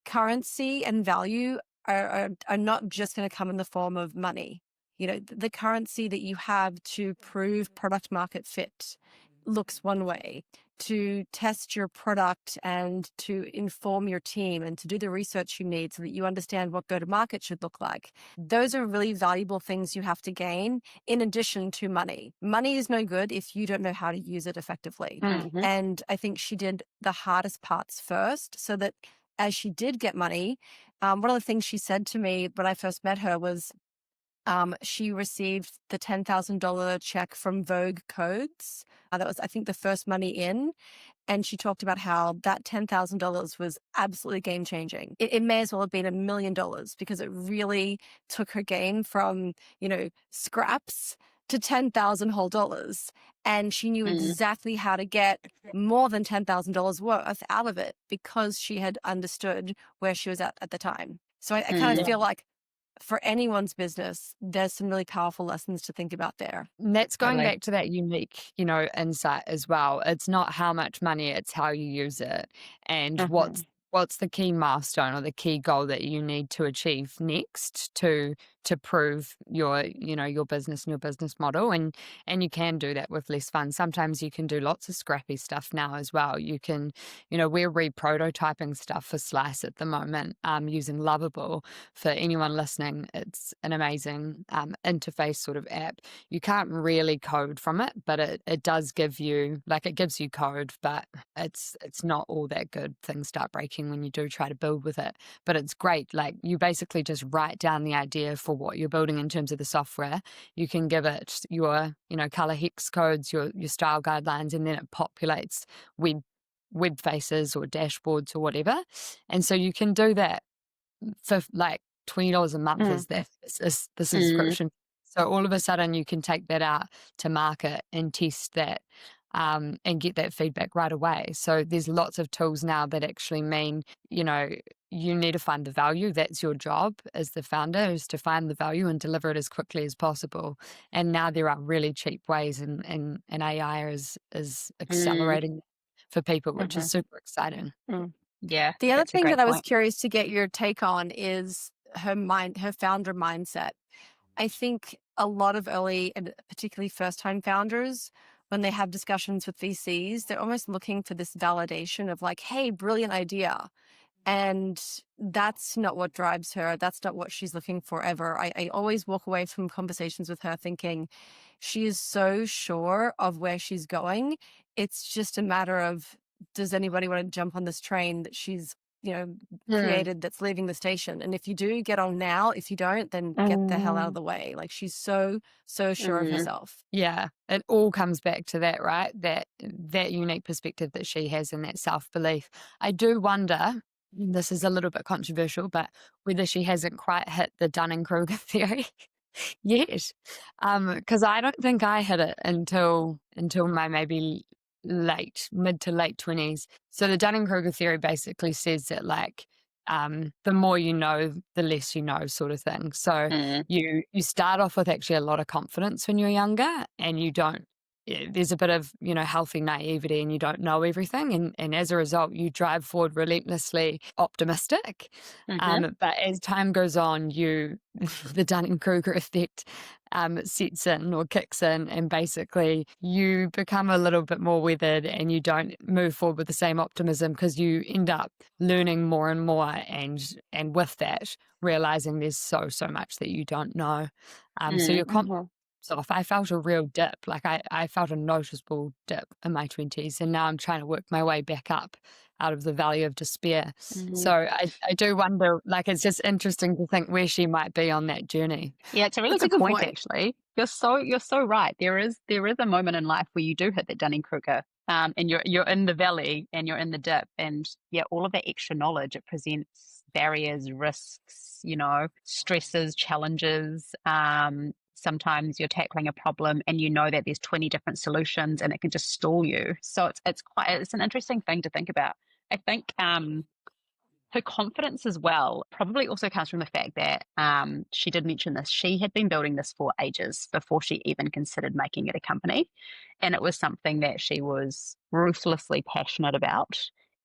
currency and value are not just going to come in the form of money. The currency that you have to prove product market fit looks one way. To test your product and to inform your team and to do the research you need so that you understand what go-to-market should look like. Those are really valuable things you have to gain in addition to money. Money is no good if you don't know how to use it effectively. And I think she did the hardest parts first, so that as she did get money, one of the things she said to me when I first met her was, she received the $10,000 check from Vogue Codes. That was, I think, the first money in. And she talked about how that $10,000 was absolutely game changing. It may as well have been $1 million, because it really took her game from, scraps to 10,000 whole dollars. And she knew exactly how to get more than $10,000 worth out of it, because she had understood where she was at the time. So I kind of feel like, for anyone's business, there's some really powerful lessons to think about there. And that's going back to that unique, insight as well. It's not how much money, it's how you use it, and what's the key milestone or the key goal that you need to achieve next to prove your business and your business model. And you can do that with less funds. Sometimes you can do lots of scrappy stuff now as well. You can, we're re-prototyping stuff for Slice at the moment, using Lovable. For anyone listening, it's an amazing interface sort of app. You can't really code from it, but it does give you, it gives you code, but it's not all that good. Things start breaking when you do try to build with it, but it's great. Like, you basically just write down the idea for what you're building in terms of the software. You can give it your, color hex codes, your style guidelines, and then it populates web faces or dashboards or whatever. And so you can do that for like $20 a month is the subscription. So all of a sudden you can take that out to market and test that. And get that feedback right away. So there's lots of tools now that actually mean, you need to find the value. That's your job as the founder, is to find the value and deliver it as quickly as possible. And now there are really cheap ways, and AI is accelerating for people, which is super exciting. Yeah. The other that's a thing great that I was point. curious to get your take on is her founder mindset. I think a lot of early and particularly first-time founders, when they have discussions with VCs, they're almost looking for this validation of like, hey, brilliant idea. And that's not what drives her. That's not what she's looking for ever. I always walk away from conversations with her thinking she is so sure of where she's going. It's just a matter of, does anybody want to jump on this train that she's, created that's leaving the station? And if you do, get on now. If you don't, then get the hell out of the way. Like, she's so sure of herself. Yeah, it all comes back to that, right? That unique perspective that she has and that self-belief. I do wonder, this is a little bit controversial, but whether she hasn't quite hit the Dunning-Kruger theory yet. Because I don't think I hit it until my maybe mid to late 20s. So the Dunning-Kruger theory basically says that like the more you know, the less you know, sort of thing. So you start off with actually a lot of confidence when you're younger, and you don't. There's a bit of healthy naivety, and you don't know everything, and as a result, you drive forward relentlessly optimistic. But as time goes on, the Dunning-Kruger effect sets in or kicks in, and basically you become a little bit more weathered, and you don't move forward with the same optimism because you end up learning more and more, and with that realizing there's so much that you don't know. So you're off. I felt a real dip. Like I felt a noticeable dip in my 20s, and now I'm trying to work my way back up out of the valley of despair. So I do wonder, like, it's just interesting to think where she might be on that journey. Yeah, it's a really That's a good good point, point. actually. You're so right. There is a moment in life where you do hit that Dunning-Kruger, and you're in the valley and you're in the dip, and all of that extra knowledge, it presents barriers, risks, stresses, challenges. Sometimes you're tackling a problem and you know that there's 20 different solutions, and it can just stall you. So it's an interesting thing to think about. I think her confidence as well probably also comes from the fact that she did mention this. She had been building this for ages before she even considered making it a company. And it was something that she was ruthlessly passionate about.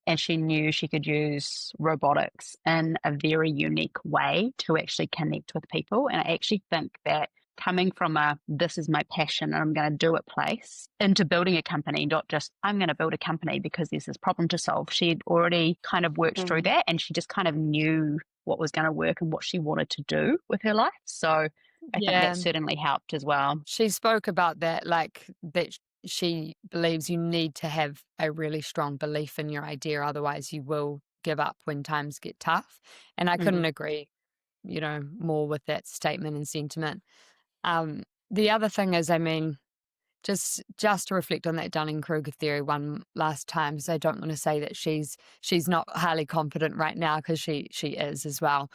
And she knew she could use robotics in a very unique way to actually connect with people. And I actually think that coming from this is my passion and I'm going to do it place into building a company, not just I'm going to build a company because there's this problem to solve. She had already kind of worked through that, and she just kind of knew what was going to work and what she wanted to do with her life. So I think that certainly helped as well. She spoke about that, like that she believes you need to have a really strong belief in your idea, otherwise you will give up when times get tough. And I couldn't agree, more with that statement and sentiment. The other thing is, I mean, just to reflect on that Dunning-Kruger theory one last time, because I don't want to say that she's not highly confident right now, because she is as well.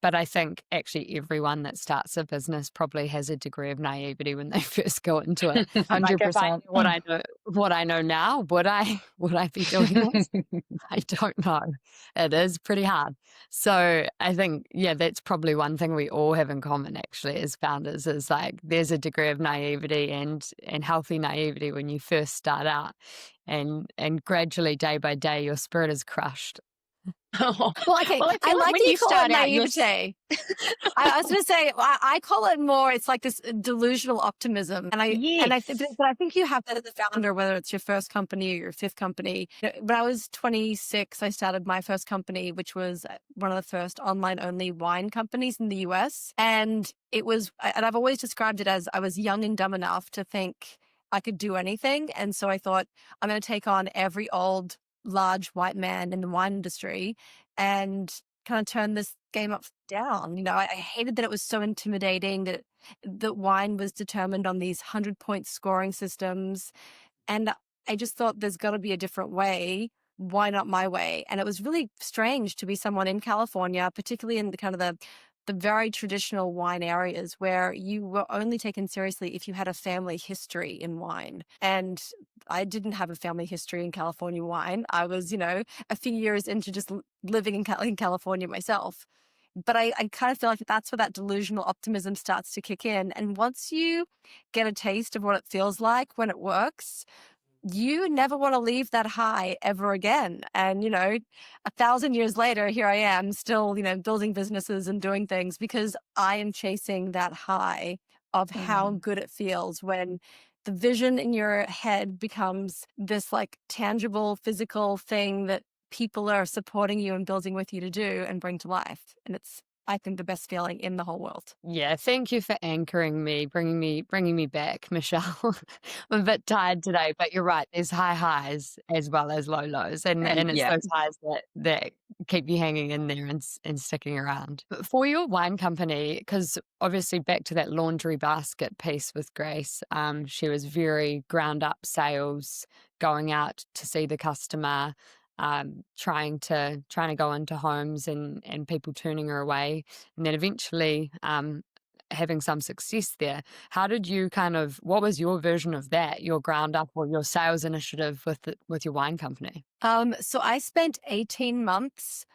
But I think actually everyone that starts a business probably has a degree of naivety when they first go into it. 100%. What I know now, would I be doing this? I don't know. It is pretty hard. So I think, that's probably one thing we all have in common actually as founders, is like there's a degree of naivety and healthy naivety when you first start out, and gradually day by day your spirit is crushed. Well, okay. Well, I like when you you call start it out, naivete. I was going to say, I call it more, it's like this delusional optimism. And I think you have that as a founder, whether it's your first company or your fifth company. When I was 26, I started my first company, which was one of the first online only wine companies in the US. And I've always described it as I was young and dumb enough to think I could do anything. And so I thought, I'm going to take on every old large white man in the wine industry and kind of turn this game up down. I hated that it was so intimidating, that wine was determined on these 100-point scoring systems. And I just thought there's got to be a different way. Why not my way? And it was really strange to be someone in California, particularly in the kind of the very traditional wine areas, where you were only taken seriously if you had a family history in wine. And I didn't have a family history in California wine. I was, a few years into just living in California myself. But I kind of feel like that's where that delusional optimism starts to kick in. And once you get a taste of what it feels like when it works, you never want to leave that high ever again. And, 1,000 years later, here I am still, building businesses and doing things because I am chasing that high of how good it feels when the vision in your head becomes this like tangible physical thing that people are supporting you and building with you to do and bring to life. And it's, I think, the best feeling in the whole world. Yeah, thank you for anchoring me, bringing me back, Michelle. I'm a bit tired today, but you're right. There's high highs as well as low lows, and it's those highs that keep you hanging in there and sticking around. But for your wine company, because obviously back to that laundry basket piece with Grace, she was very ground up sales, going out to see the customer, trying to go into homes and people turning her away, and then eventually having some success there. How did you what was your version of that, your ground up or your sales initiative with your wine company? So I spent 18 months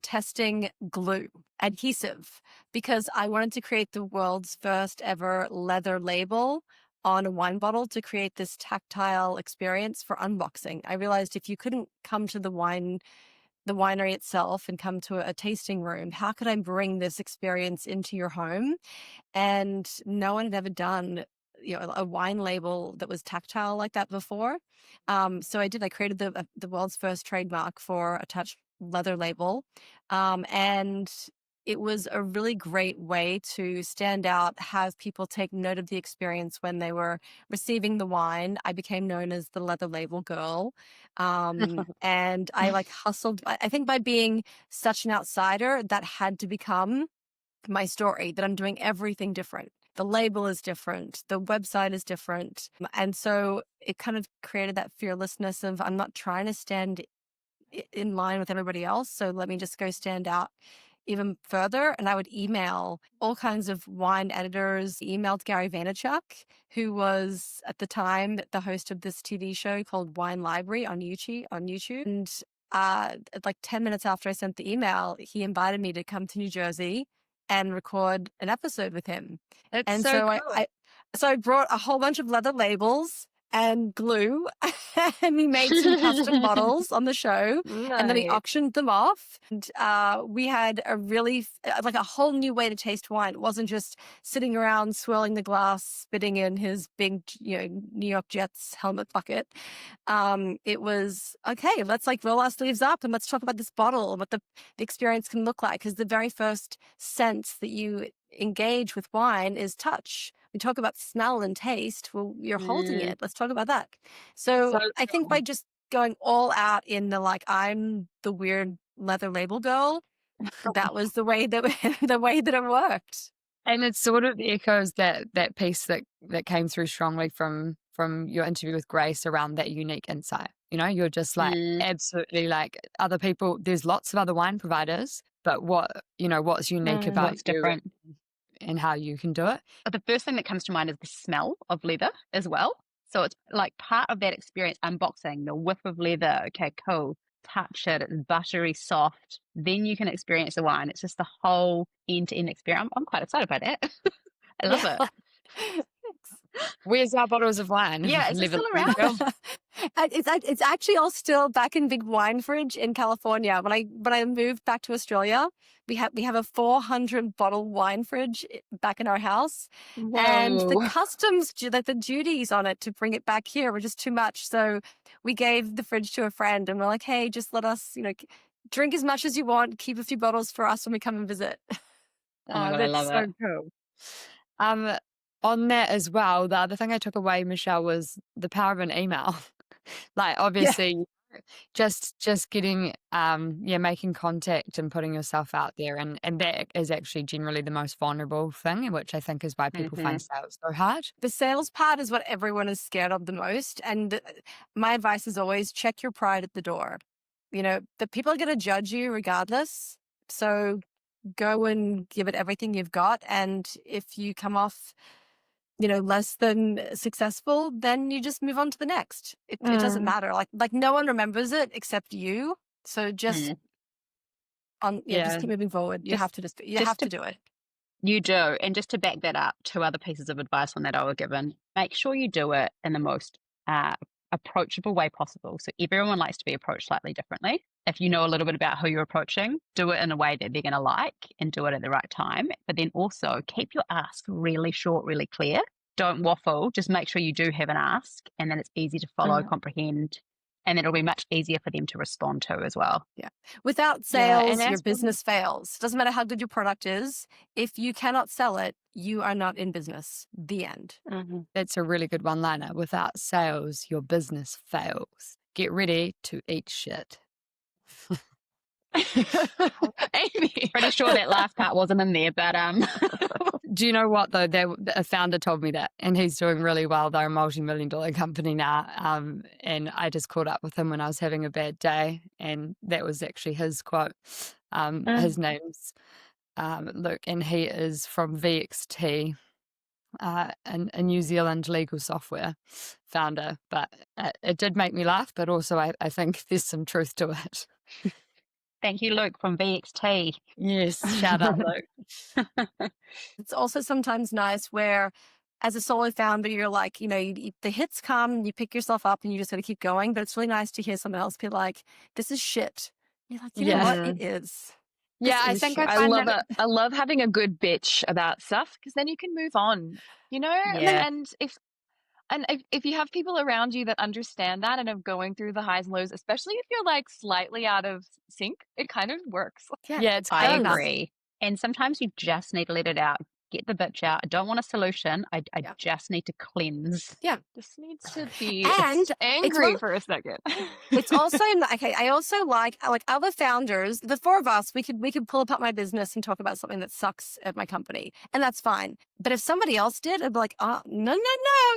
testing glue, adhesive, because I wanted to create the world's first ever leather label on a wine bottle to create this tactile experience for unboxing. I realized if you couldn't come to the winery itself and come to a tasting room, how could I bring this experience into your home? And no one had ever done a wine label that was tactile like that before. So I created the world's first trademark for a touch leather label, and it was a really great way to stand out, have people take note of the experience when they were receiving the wine. I became known as the leather label girl. And I hustled. I think by being such an outsider, that had to become my story, that I'm doing everything different. The label is different. The website is different. And so it kind of created that fearlessness of, I'm not trying to stand in line with everybody else. So let me just go stand out even further. And I would email all kinds of wine editors, emailed Gary Vaynerchuk, who was at the time the host of this TV show called Wine Library on YouTube. And like 10 minutes after I sent the email, he invited me to come to New Jersey and record an episode with him. It's And so so cool. I brought a whole bunch of leather labels and glue, and we made some custom bottles on the show, and then we auctioned them off. And we had a really like a whole new way to taste wine. It wasn't just sitting around swirling the glass, spitting in his big, New York Jets helmet bucket. It was okay. Let's roll our sleeves up and let's talk about this bottle and what the experience can look like. Because the very first sense that you engage with wine is touch. We talk about smell and taste. Well, you're holding it. Let's talk about that. So I think by just going all out in the I'm the weird leather label girl, that was the way that it worked. And it sort of echoes that piece that came through strongly from your interview with Grace around that unique insight. You're just absolutely other people. There's lots of other wine providers, but what's unique about what's different and how you can do it. The first thing that comes to mind is the smell of leather as well. So it's part of that experience, unboxing, the whiff of leather. Okay, cool. Touch it. It's buttery soft. Then you can experience the wine. It's just the whole end-to-end experience. I'm quite excited by that. I love it. Where's our bottles of wine? Yeah, is it still around? It's actually all still back in big wine fridge in California. When I moved back to Australia, we have a 400 bottle wine fridge back in our house. Whoa. And the customs, the duties on it to bring it back here were just too much. So we gave the fridge to a friend and we're like, hey, just let us, drink as much as you want. Keep a few bottles for us when we come and visit. Oh my God, I love so cool. On that as well, the other thing I took away, Michelle, was the power of an email. Obviously, just getting, making contact and putting yourself out there. And that is actually generally the most vulnerable thing, which I think is why people find sales so hard. The sales part is what everyone is scared of the most. And my advice is always check your pride at the door. The people are going to judge you regardless. So go and give it everything you've got. And if you come off less than successful, then you just move on to the next. It doesn't matter. Like no one remembers it except you. So just just keep moving forward. You have to do it. You do. And just to back that up, 2 other pieces of advice on that I were given. Make sure you do it in the most approachable way possible. So everyone likes to be approached slightly differently. If you know a little bit about who you're approaching, do it in a way that they're going to like and do it at the right time. But then also keep your ask really short, really clear. Don't waffle. Just make sure you do have an ask, and then it's easy to follow, comprehend, and then it'll be much easier for them to respond to as well. Yeah. Without sales, your business fails. Doesn't matter how good your product is. If you cannot sell it, you are not in business. The end. That's a really good one-liner. Without sales, your business fails. Get ready to eat shit. Amy. Pretty sure that last part wasn't in there, but Do you know what though? A founder told me that, and he's doing really well. They're a multi-million-dollar company now, and I just caught up with him when I was having a bad day, and that was actually his quote. His name's Luke, and he is from VXT, a New Zealand legal software founder. But it did make me laugh, but also I think there's some truth to it. Thank you, Luke from VXT. Yes, shout out, Luke. It's also sometimes nice where, as a solo founder, you're like, the hits come, you pick yourself up, and you just got to keep going. But it's really nice to hear someone else be like, "This is shit." You're like, you know what? It is. Yeah, I think I love it. I love having a good bitch about stuff, because then you can move on, Yeah. And if you have people around you that understand that and are going through the highs and lows, especially if you're like slightly out of sync, it kind of works. Yeah, it's I good. agree. And sometimes you just need to let it out. Get the bitch out. I don't want a solution. I just need to cleanse. Yeah. Just needs to be And angry for a second. It's also okay. I also like other founders. The four of us, we could pull apart my business and talk about something that sucks at my company, and that's fine. But if somebody else did, I'd be like, oh no,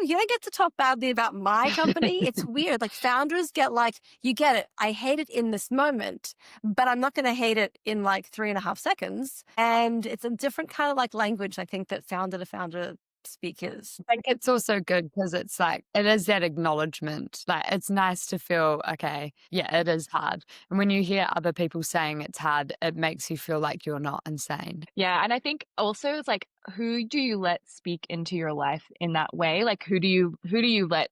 you don't get to talk badly about my company. It's weird. Like founders get like, you get it. I hate it in this moment, but I'm not going to hate it in like 3.5 seconds. And it's a different kind of like language, I think, that founder to founder speakers. I think it's also good because it's like, it is that acknowledgement. Like, it's nice to feel, okay, yeah, it is hard. And when you hear other people saying it's hard, it makes you feel like you're not insane. Yeah. And I think also it's like, who do you let speak into your life in that way? Like, who do you let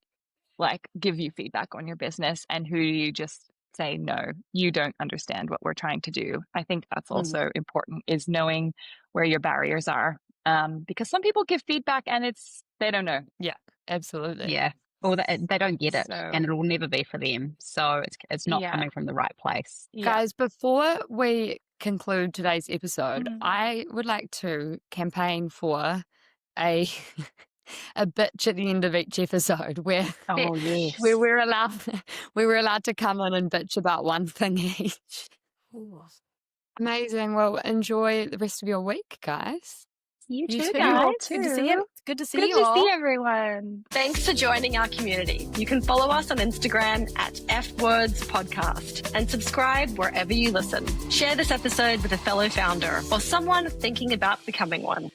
like give you feedback on your business, and who do you just say, no, you don't understand what we're trying to do? I think that's also important, is knowing where your barriers are. Because some people give feedback and they don't know. Yeah, absolutely. Yeah. Or they don't get it, So- and it will never be for them. So it's not coming from the right place. Guys, before we conclude today's episode, I would like to campaign for a bitch at the end of each episode where Yes. where we're allowed to come in and bitch about one thing each. Amazing. Well, enjoy the rest of your week, guys. You too, too. guys. Good to see you. Good to see Good you to all. see everyone. Thanks for joining our community. You can follow us on Instagram at FWords Podcast and subscribe wherever you listen. Share this episode with a fellow founder or someone thinking about becoming one.